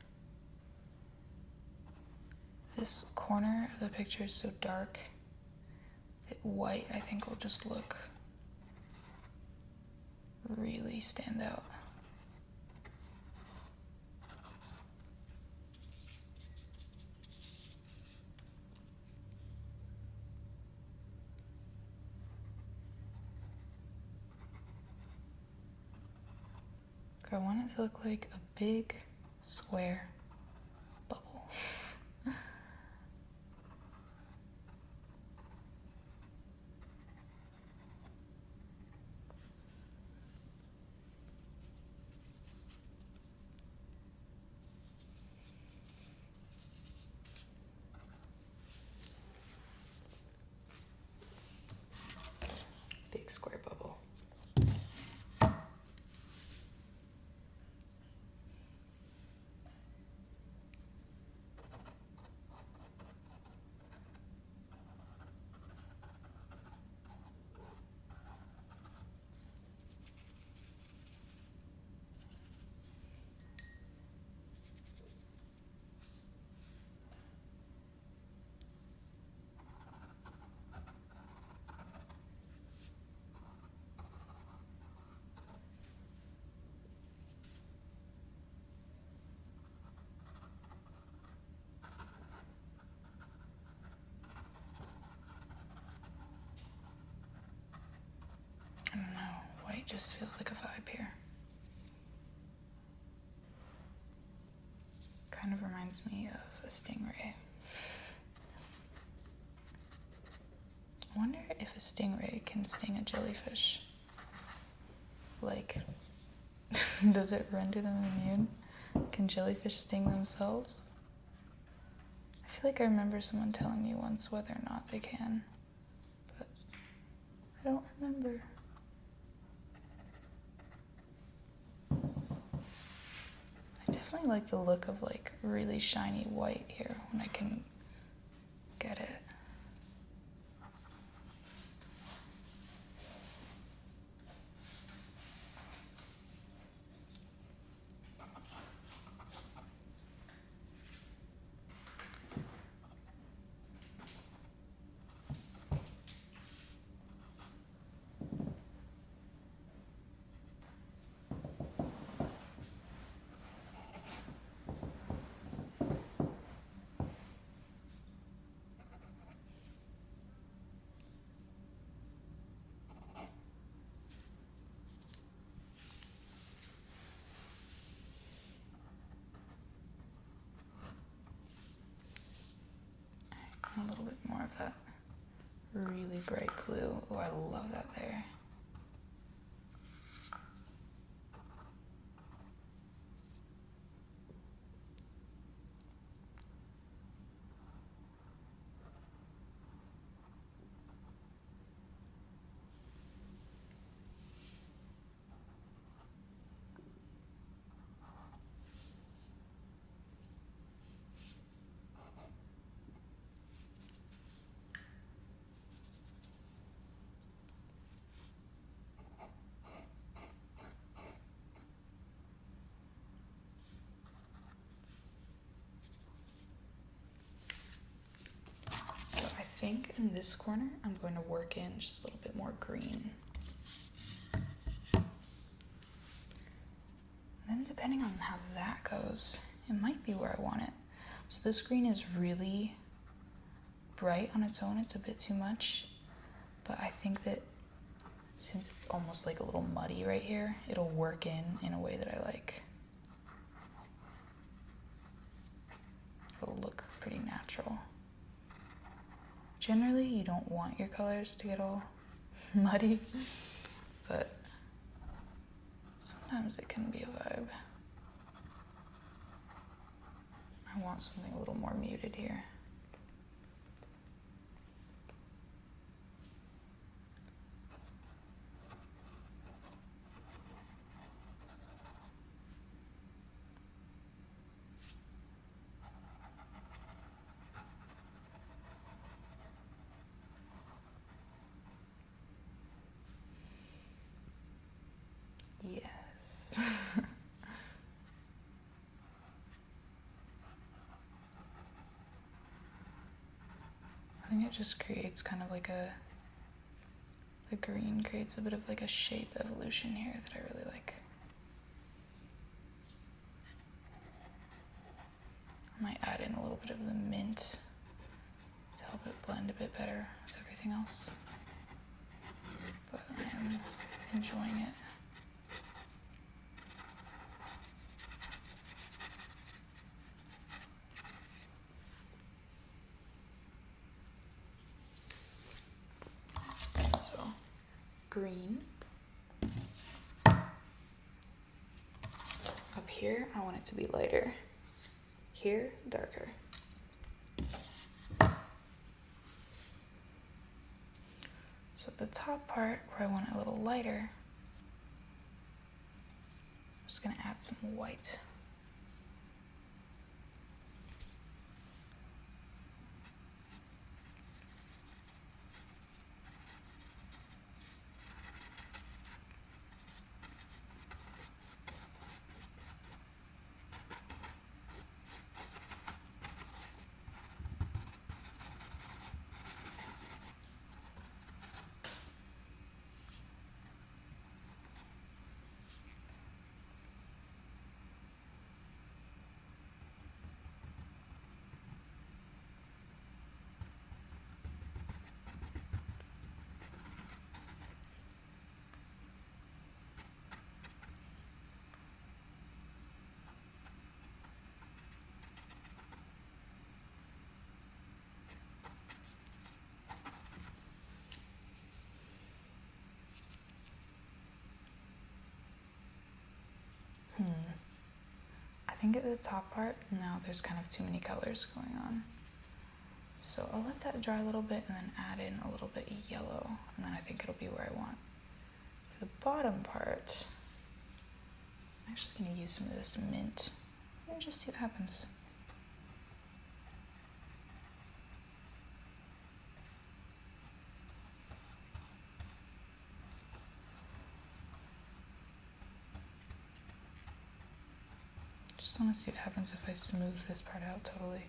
This corner of the picture is so dark that white, I think, will just look really stand out. I want it to look like a big square bubble. Big square bubble. I don't know, white just feels like a vibe here. Kind of reminds me of a stingray. I wonder if a stingray can sting a jellyfish. Like, does it render them immune? Can jellyfish sting themselves? I feel like I remember someone telling me once whether or not they can, but I don't remember. I definitely like the look of like really shiny white here when I can get it. A little bit more of that really bright blue. Oh, I love that there. So I think in this corner, I'm going to work in just a little bit more green. Then depending on how that goes, it might be where I want it. So this green is really bright on its own. It's a bit too much, but I think that since it's almost like a little muddy right here, it'll work in a way that I like. It'll look pretty natural. Generally, you don't want your colors to get all muddy, but sometimes it can be a vibe. I want something a little more muted here. Yes. I think it just creates kind of like the green creates a bit of like a shape evolution here that I really like. I might add in a little bit of the mint to help it blend a bit better with everything else. But I am enjoying it. So, green. Up here, I want it to be lighter. Here, darker. So the top part where I want it a little lighter, I'm just gonna add some white. I think at the top part, now there's kind of too many colors going on. So I'll let that dry a little bit and then add in a little bit of yellow, and then I think it'll be where I want. For the bottom part, I'm actually going to use some of this mint and just see what happens. Just want to see what happens if I smooth this part out totally.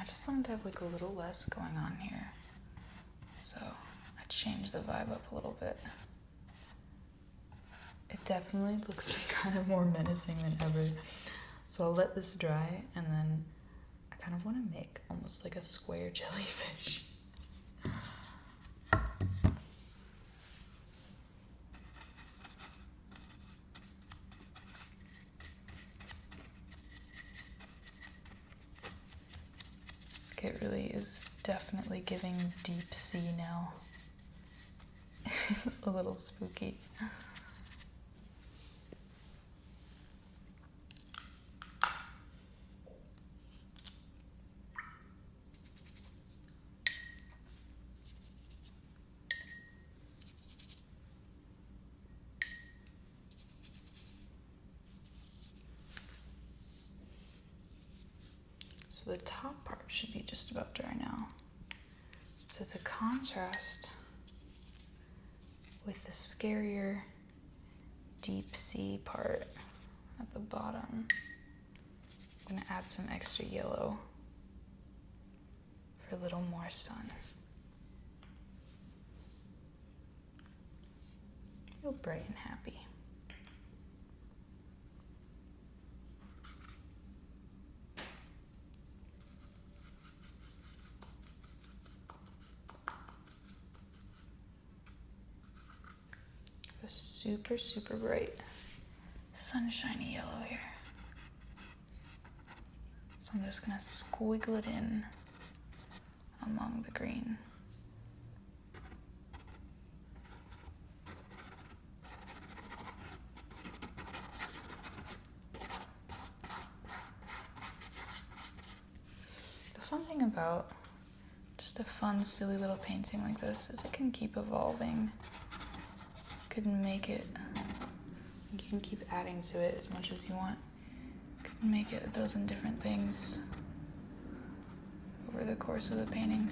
I just wanted to have like a little less going on here. So I changed the vibe up a little bit. It definitely looks kind of more menacing than ever. So I'll let this dry, and then I kind of want to make almost like a square jellyfish. It really is definitely giving deep sea now. It's a little spooky. So the top part should be just about dry now. So to contrast with the scarier deep sea part at the bottom, I'm gonna add some extra yellow for a little more sun. Feel bright and happy. A super, super bright sunshiny yellow here. So I'm just gonna squiggle it in among the green. The fun thing about just a fun, silly little painting like this is it can keep evolving. You can make it, you can keep adding to it as much as you want. You can make it a dozen different things over the course of the painting.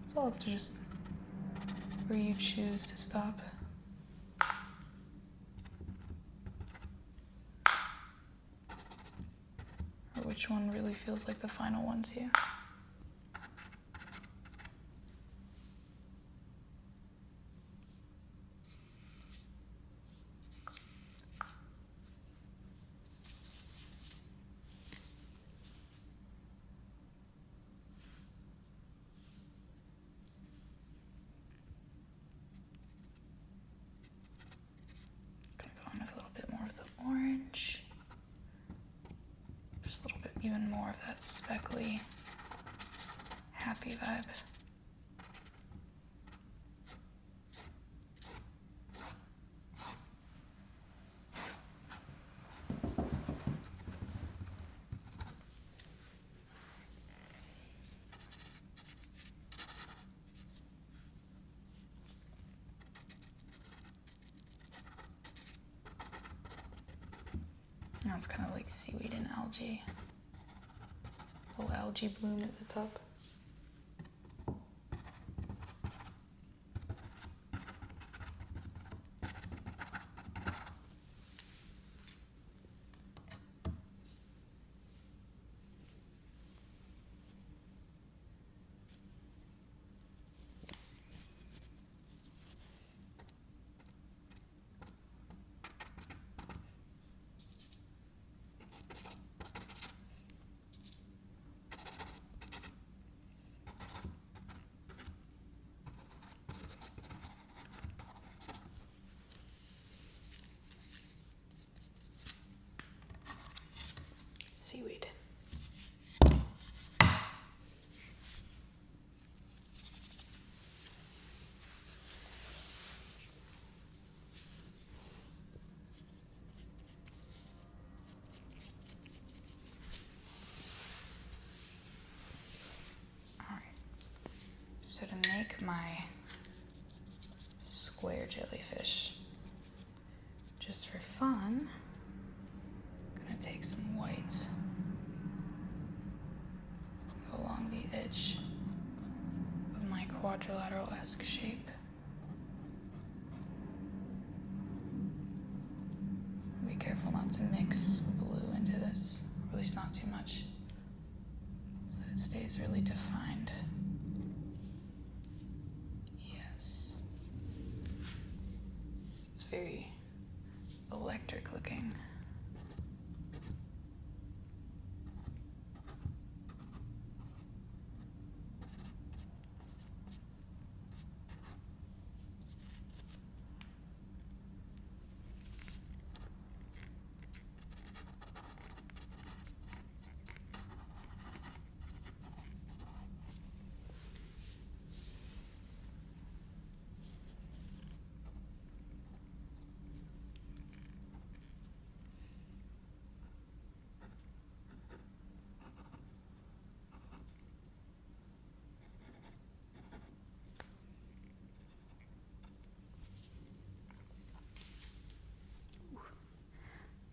It's all up to just where you choose to stop. Or which one really feels like the final one to you. Orange, just a little bit even more of that speckly, happy vibe. Now it's kind of like seaweed and algae. Little algae bloom at the top. Seaweed. All right. So to make my square jellyfish, just for fun, I'm gonna take some white, go along the edge of my quadrilateral-esque shape. Be careful not to mix blue into this, or at least not too much. very electric looking.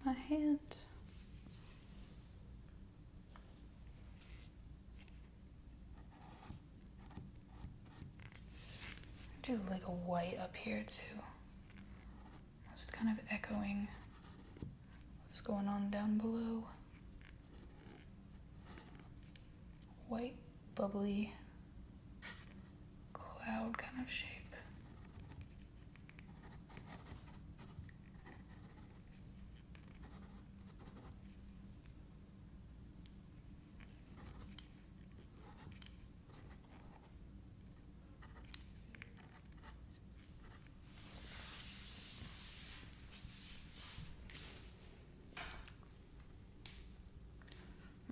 My hand. Do like a white up here too. Just kind of echoing what's going on down below. White, bubbly, cloud kind of shape.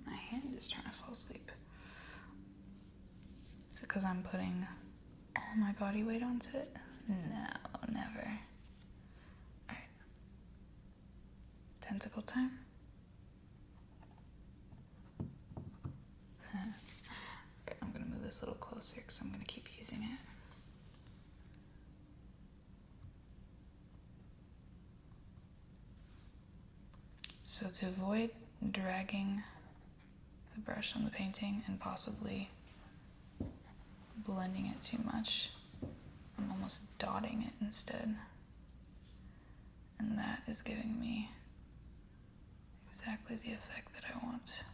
My hand is trying to fall asleep. Is it because I'm putting all my body weight onto it? No, never. Alright. Tentacle time? Alright, I'm gonna move this a little closer because I'm gonna keep using it. So to avoid dragging the brush on the painting and possibly blending it too much, I'm almost dotting it instead. And that is giving me exactly the effect that I want.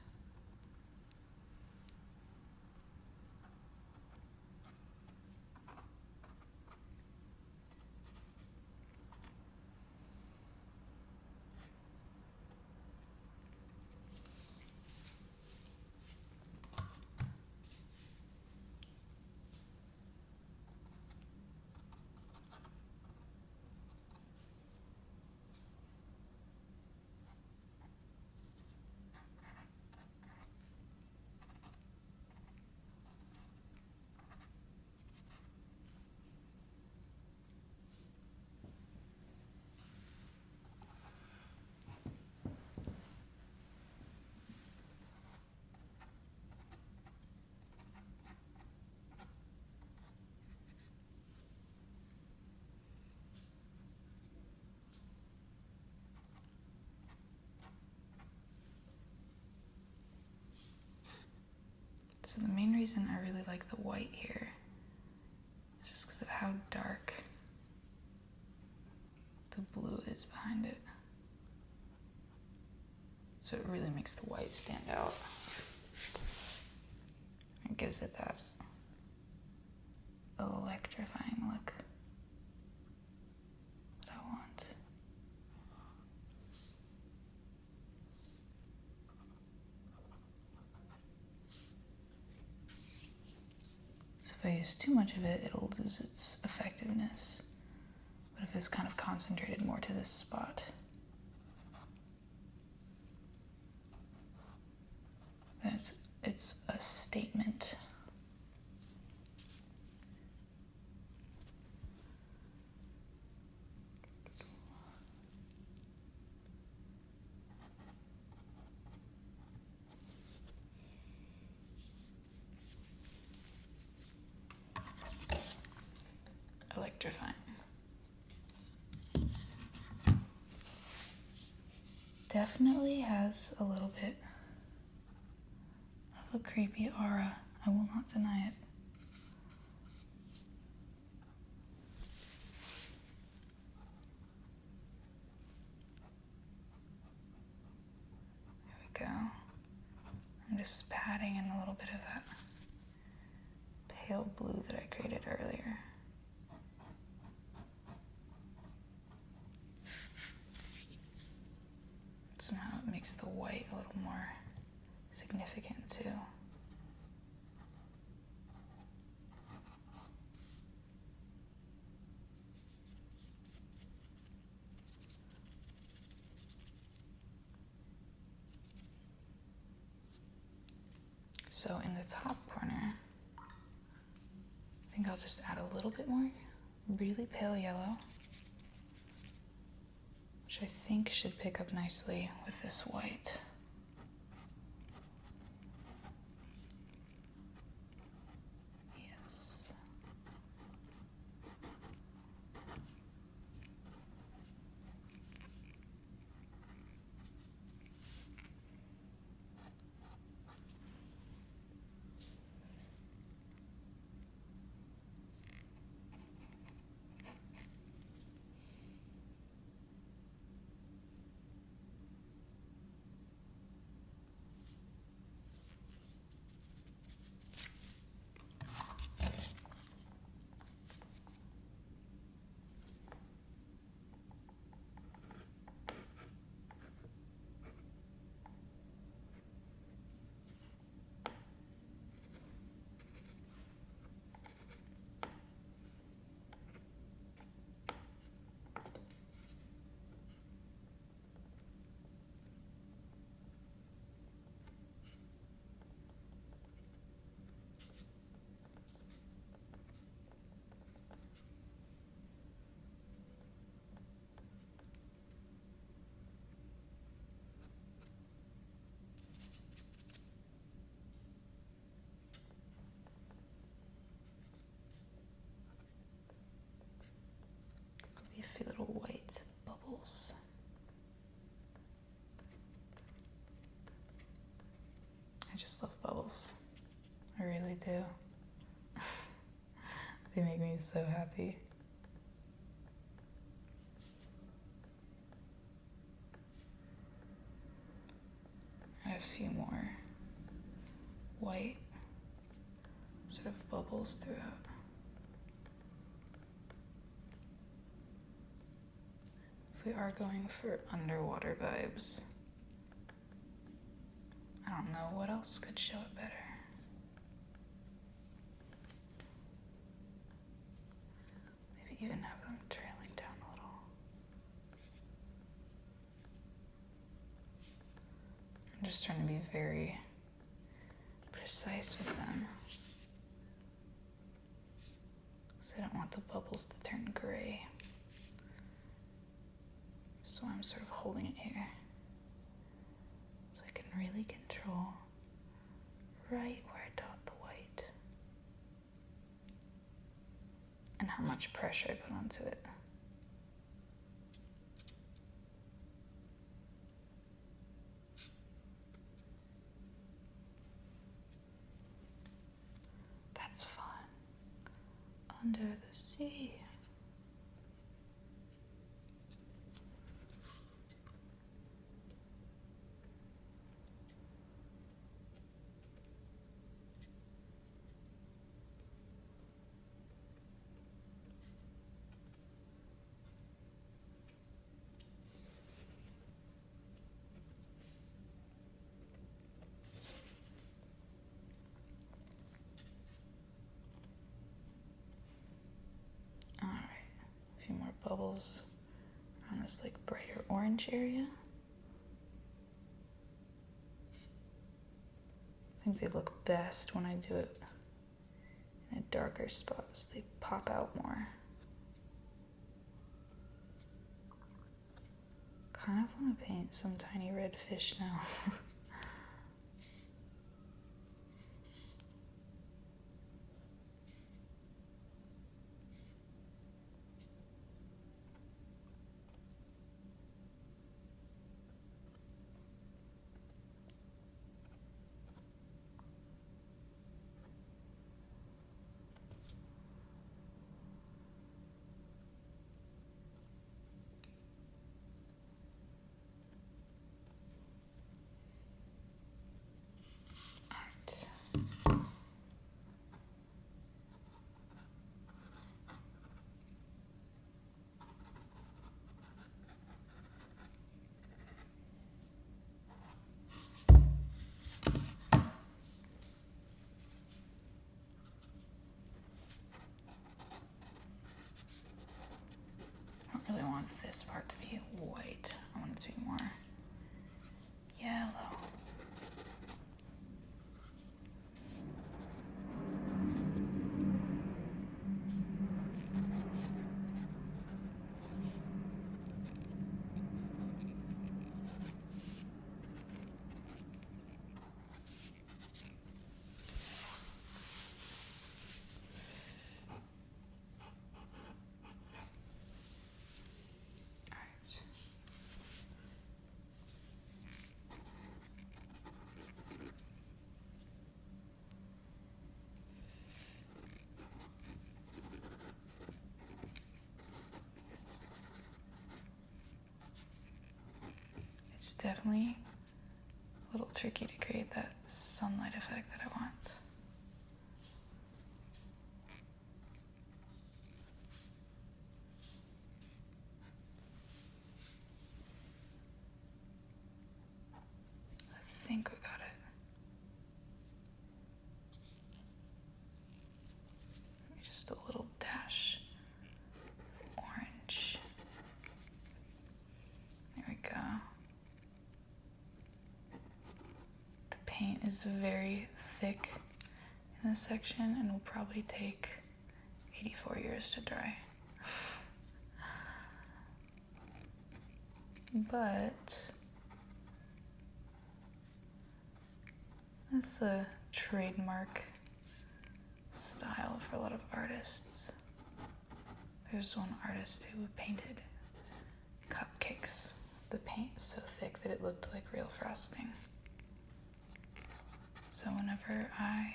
So the main reason I really like the white here is just because of how dark the blue is behind it. So it really makes the white stand out. It gives it that electrifying look that I want. So if I use too much of it, it'll lose its effectiveness. But if it's kind of concentrated more to this spot, then it's a statement. Electrifying. Definitely has a little bit of a creepy aura. I will not deny it. There we go. I'm just patting in a little bit of that pale blue that I created earlier. makes the white a little more significant too. So in the top corner, I think I'll just add a little bit more really pale yellow, which I think should pick up nicely with this white. Yes. Maybe a few little white bubbles. I just love bubbles. I really do. They make me so happy. I have a few more white sort of bubbles throughout. If we are going for underwater vibes, I don't know what else could show it better. Maybe even have them trailing down a little. I'm just trying to be very precise with them, because I don't want the bubbles to turn gray. So I'm sort of holding it here, so I can really control right where I dot the white and how much pressure I put onto it. That's fun. Under the sea. Bubbles around this like brighter orange area. I think they look best when I do it in a darker spot, so they pop out more. Kind of want to paint some tiny red fish now. really want this part to be white. I want it to be more yellow. It's definitely a little tricky to create that sunlight effect that I want. I think we got it. Just a little dash of orange. There we go. The paint is very thick in this section and will probably take 84 years to dry. But that's a trademark style for a lot of artists. There's one artist who painted cupcakes. The paint is so thick that it looked like real frosting. So whenever I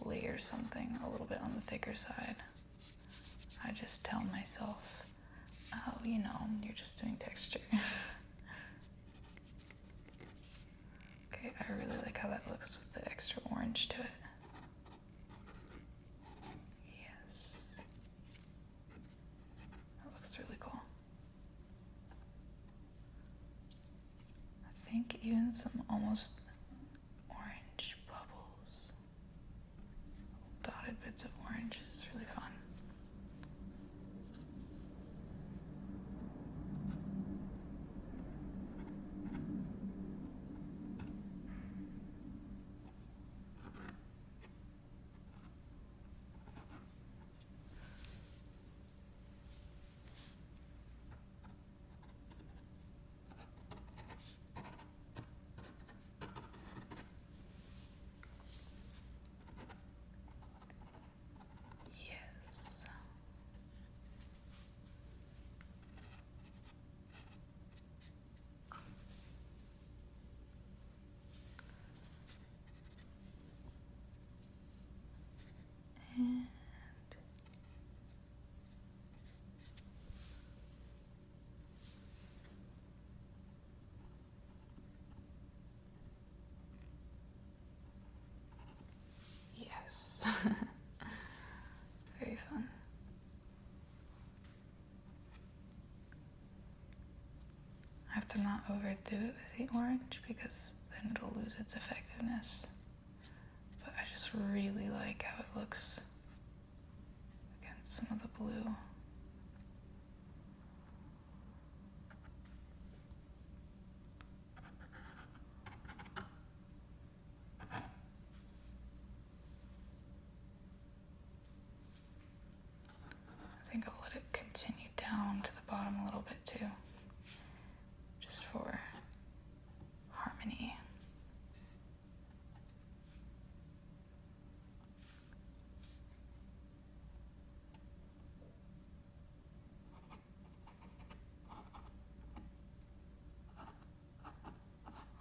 layer something a little bit on the thicker side, I just tell myself, oh, you know, you're just doing texture. Okay, I really like how that looks with the extra orange to it. Yes. That looks really cool. I think even some almost orange bubbles, dotted bits of orange is really fun. Yes. And yes. Very fun. I have to not overdo it with the orange because then it'll lose its effectiveness. But I just really like how it looks against some of the blue. I think I'll let it continue down to the bottom a little bit too, just for harmony.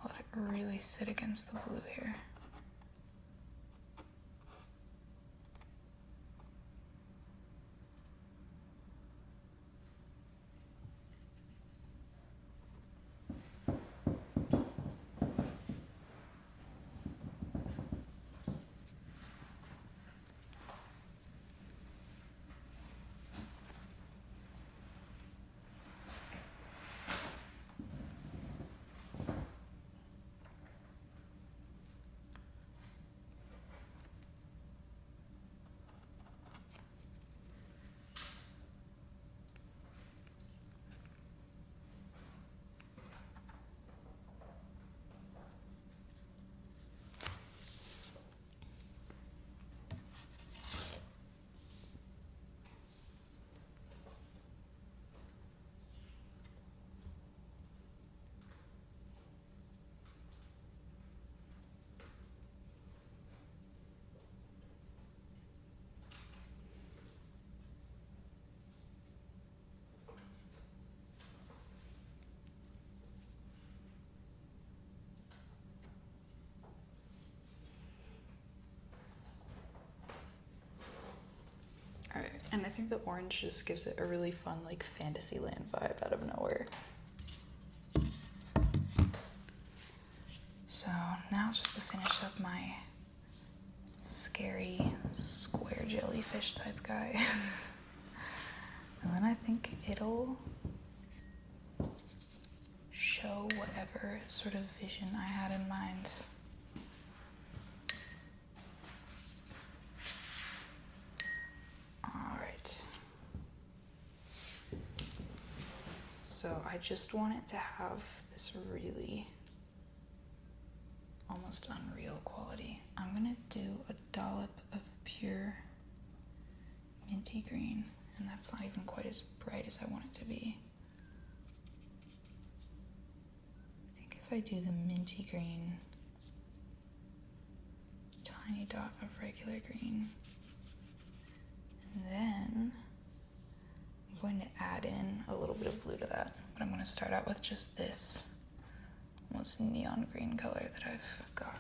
Let it really sit against the blue here. think the orange just gives it a really fun, like, Fantasyland vibe out of nowhere. So now just to finish up my scary square jellyfish type guy. And then I think it'll show whatever sort of vision I had in mind. Alright. So I just want it to have this really almost unreal quality. I'm gonna do a dollop of pure minty green, and that's not even quite as bright as I want it to be. I think if I do the minty green, tiny dot of regular green, and then I'm going to add in a little bit of blue to that, but I'm going to start out with just this almost neon green color that I've got.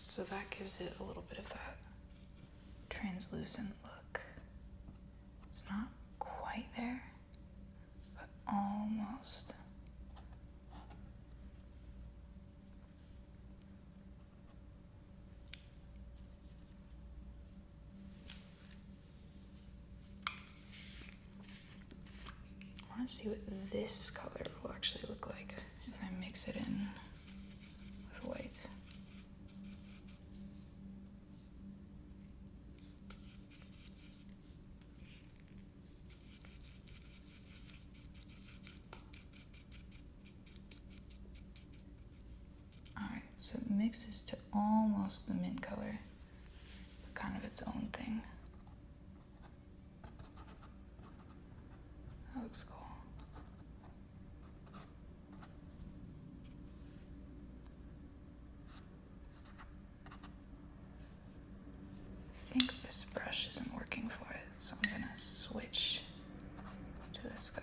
So that gives it a little bit of that translucent look. It's not quite there, but almost. I want to see what this color will actually look like if I mix it in with white. Alright, so it mixes to almost the mint color, but kind of its own thing. That looks cool. I think this brush isn't working for it, so I'm gonna switch to this guy.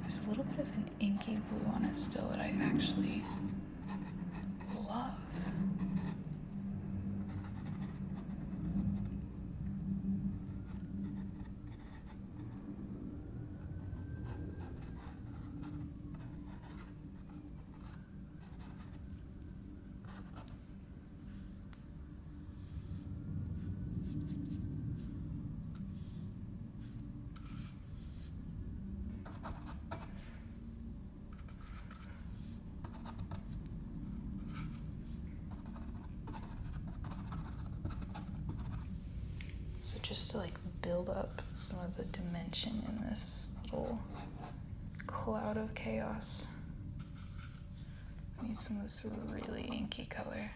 There's a little bit of an inky blue on it still that I actually love. So just to like build up some of the dimension in this little cloud of chaos, I need some of this really inky color.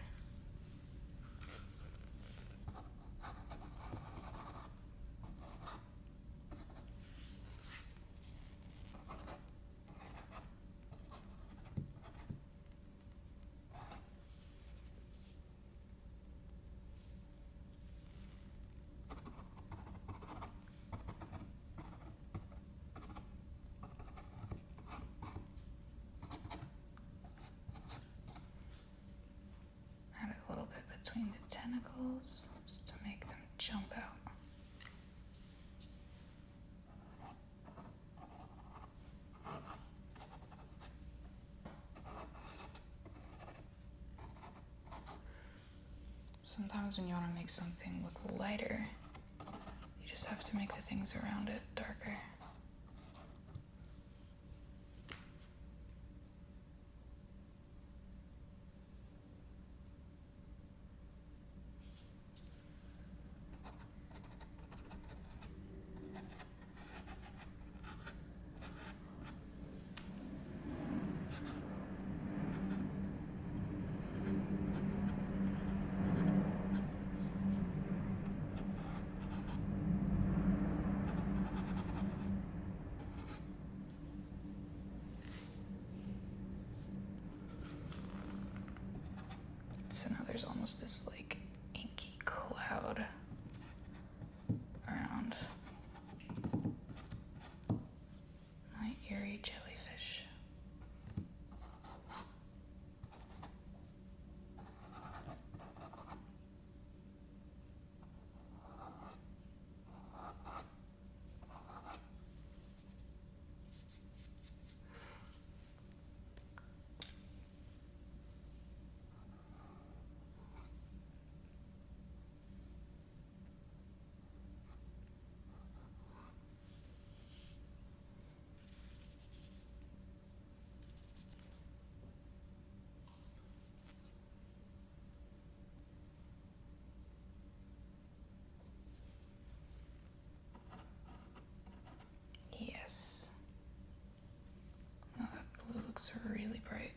Between the tentacles, just to make them jump out. Sometimes when you want to make something look lighter, you just have to make the thing things around it darker. So now there's almost this like inky cloud around my eerie jellyfish. Yes. Now that blue looks really bright.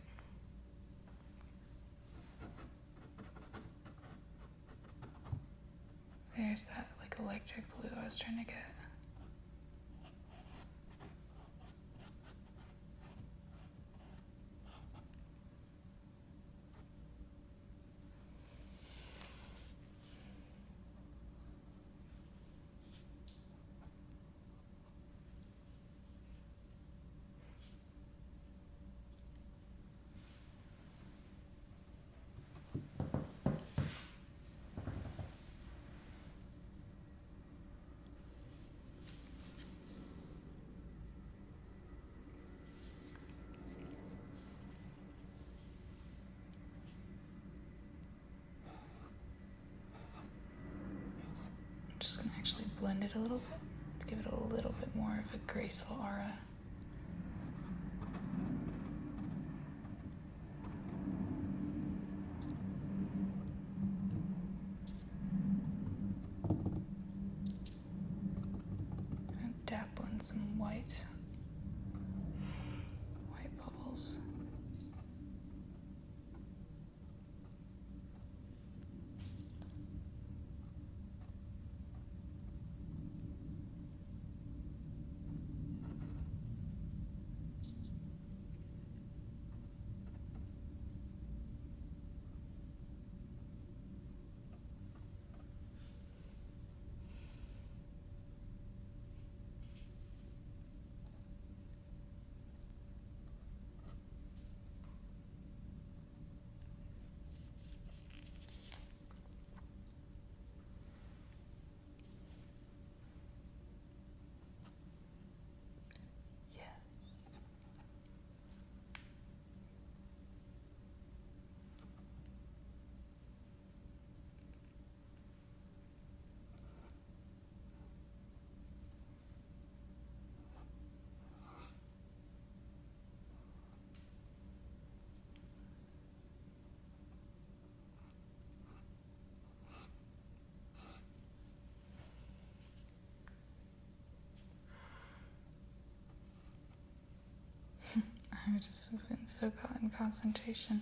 There's that like electric blue I was trying to get. I'm just gonna actually blend it a little bit to give it a little bit more of a graceful aura. And dabble in some white bubbles. I've just been so caught in concentration.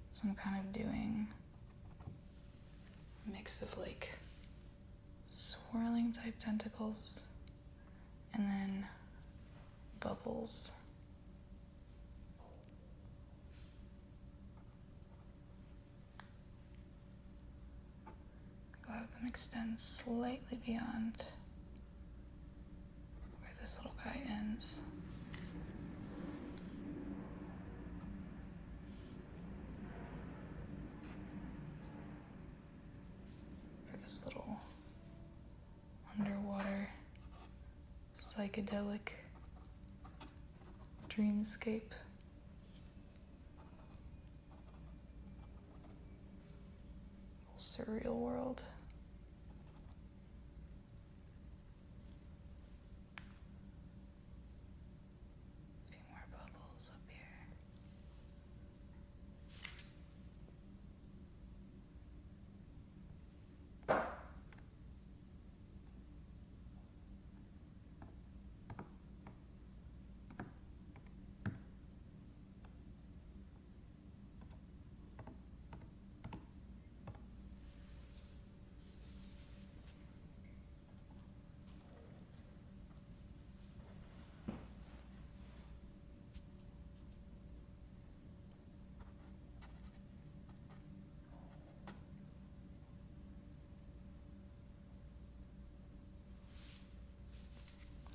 So I'm kind of doing a mix of like swirling type tentacles and then bubbles. I'll have them extend slightly beyond where this little guy ends. For this little underwater psychedelic dreamscape. surreal world. A few more bubbles up here.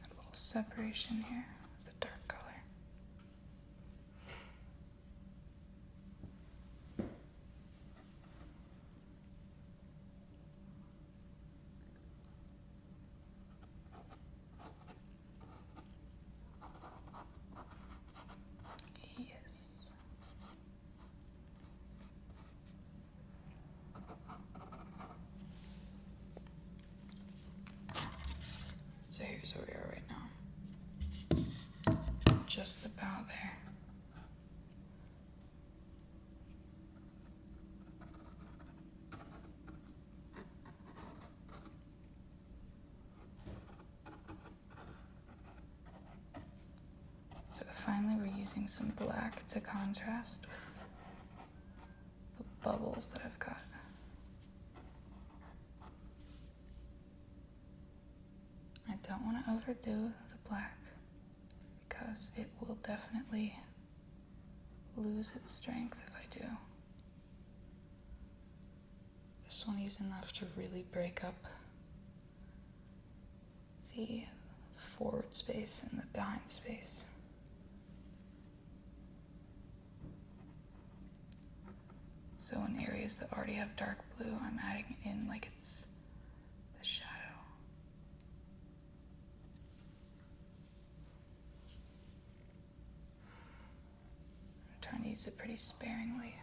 A little separation here with the dark color. Yes. So here's where we are right now. Just about there. So finally we're using some black to contrast with the bubbles that I've got. I don't want to overdo the black because it will definitely lose its strength if I do. Just want to use enough to really break up the forward space and the behind space. So in areas that already have dark blue, I'm adding in like it's the shadow. I'm trying to use it pretty sparingly.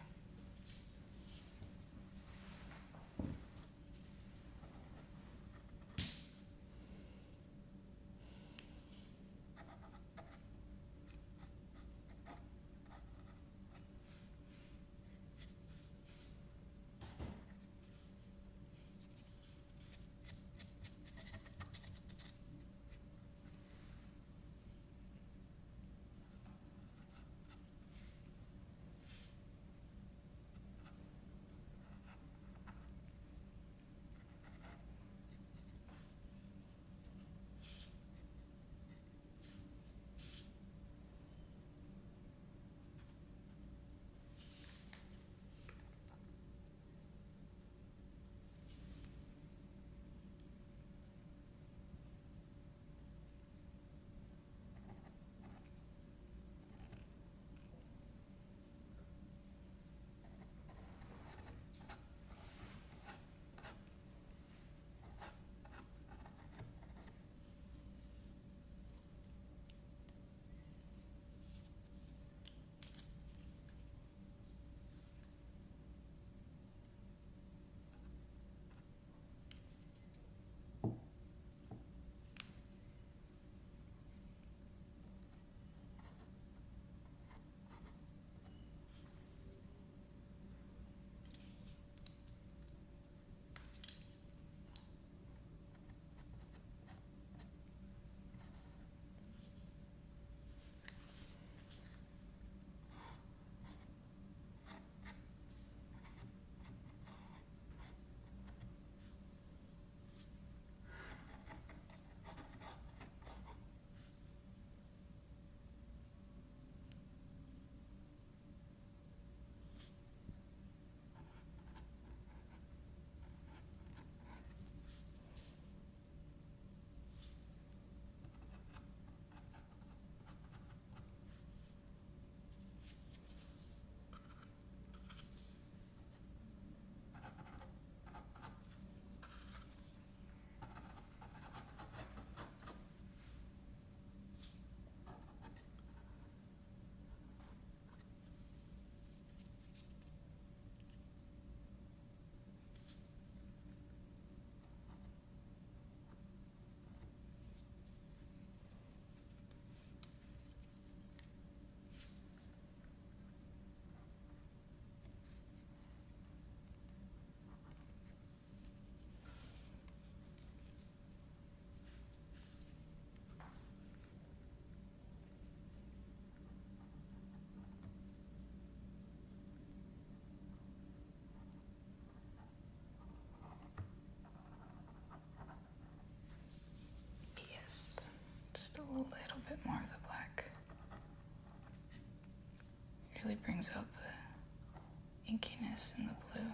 brings out the inkiness in the blue.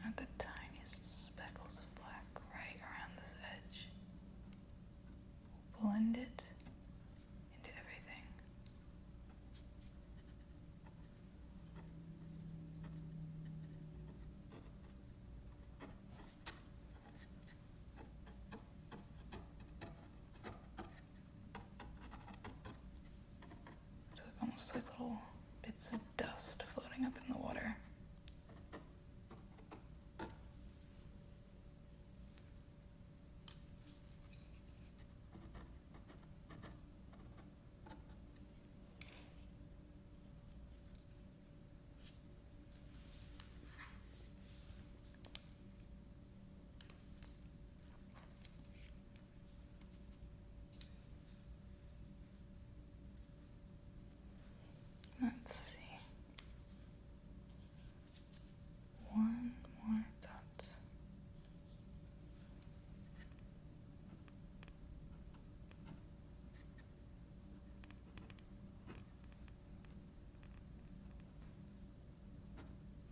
Add the tiniest speckles of black right around this edge. Blend it into everything. So almost like little bits of dust floating up in the water. Let's see. One more dot.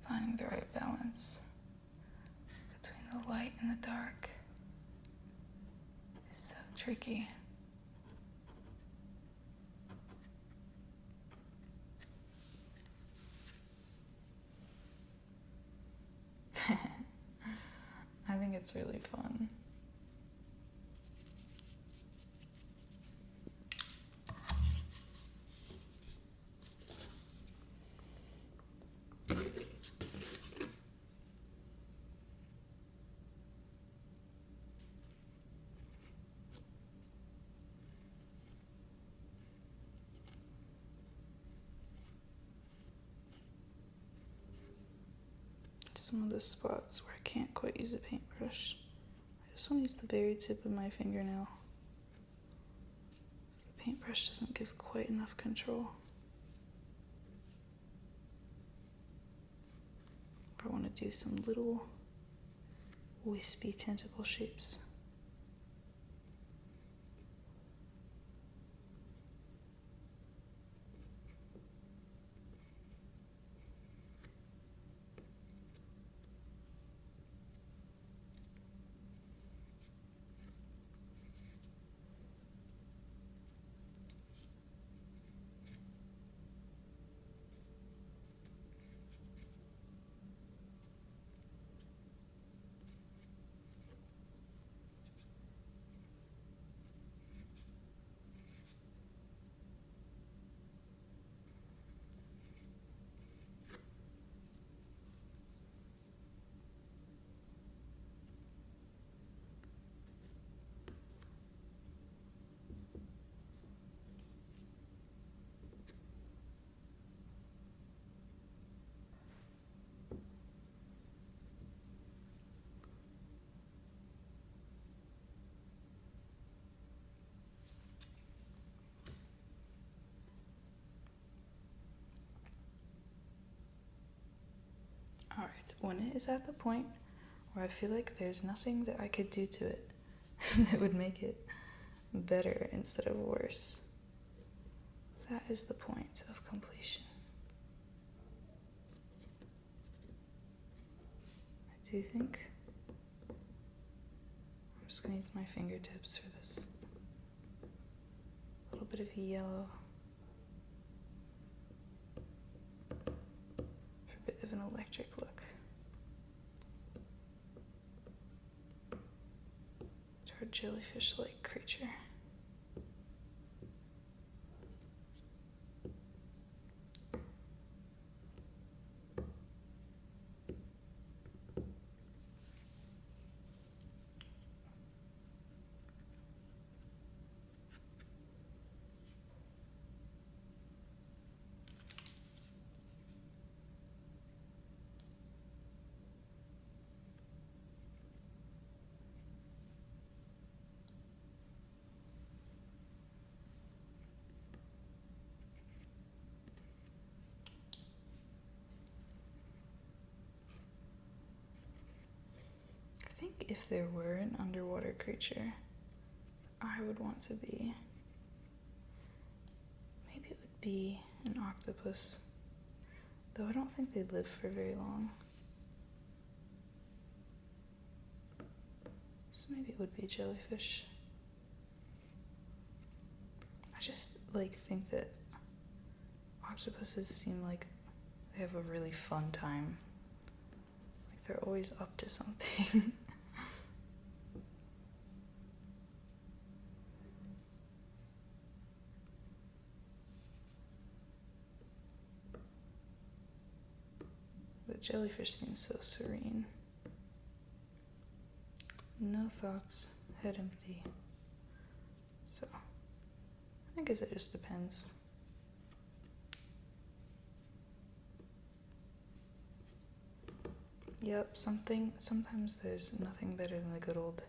Finding the right balance between the light and the dark is so tricky. I think it's really fun. Some of the spots where I can't quite use a paintbrush, I just want to use the very tip of my fingernail. The paintbrush doesn't give quite enough control. I want to do some little wispy tentacle shapes. Alright, when it is at the point where I feel like there's nothing that I could do to it that would make it better instead of worse, that is the point of completion. I do think I'm just going to use my fingertips for this little bit of yellow, for a bit of an electric look. To our jellyfish-like creature. if there were an underwater creature I would want to be, maybe it would be an octopus. Though I don't think they live for very long. So maybe it would be jellyfish. I just think that octopuses seem like they have a really fun time. Like they're always up to something. The jellyfish seems so serene. No thoughts, head empty. So, I guess it just depends. Yep, sometimes there's nothing better than the good old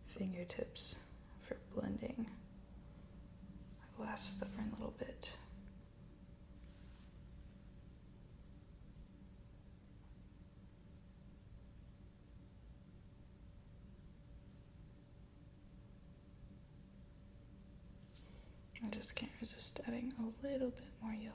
fingertips for blending a last stubborn little bit. I just can't resist adding a little bit more yellow.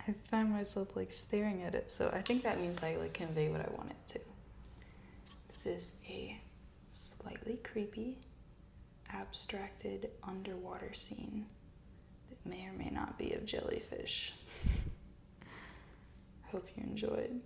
I find myself staring at it, so I think that means I convey what I want it to. This is a slightly creepy, abstracted underwater scene that may or may not be of jellyfish. Hope you enjoyed.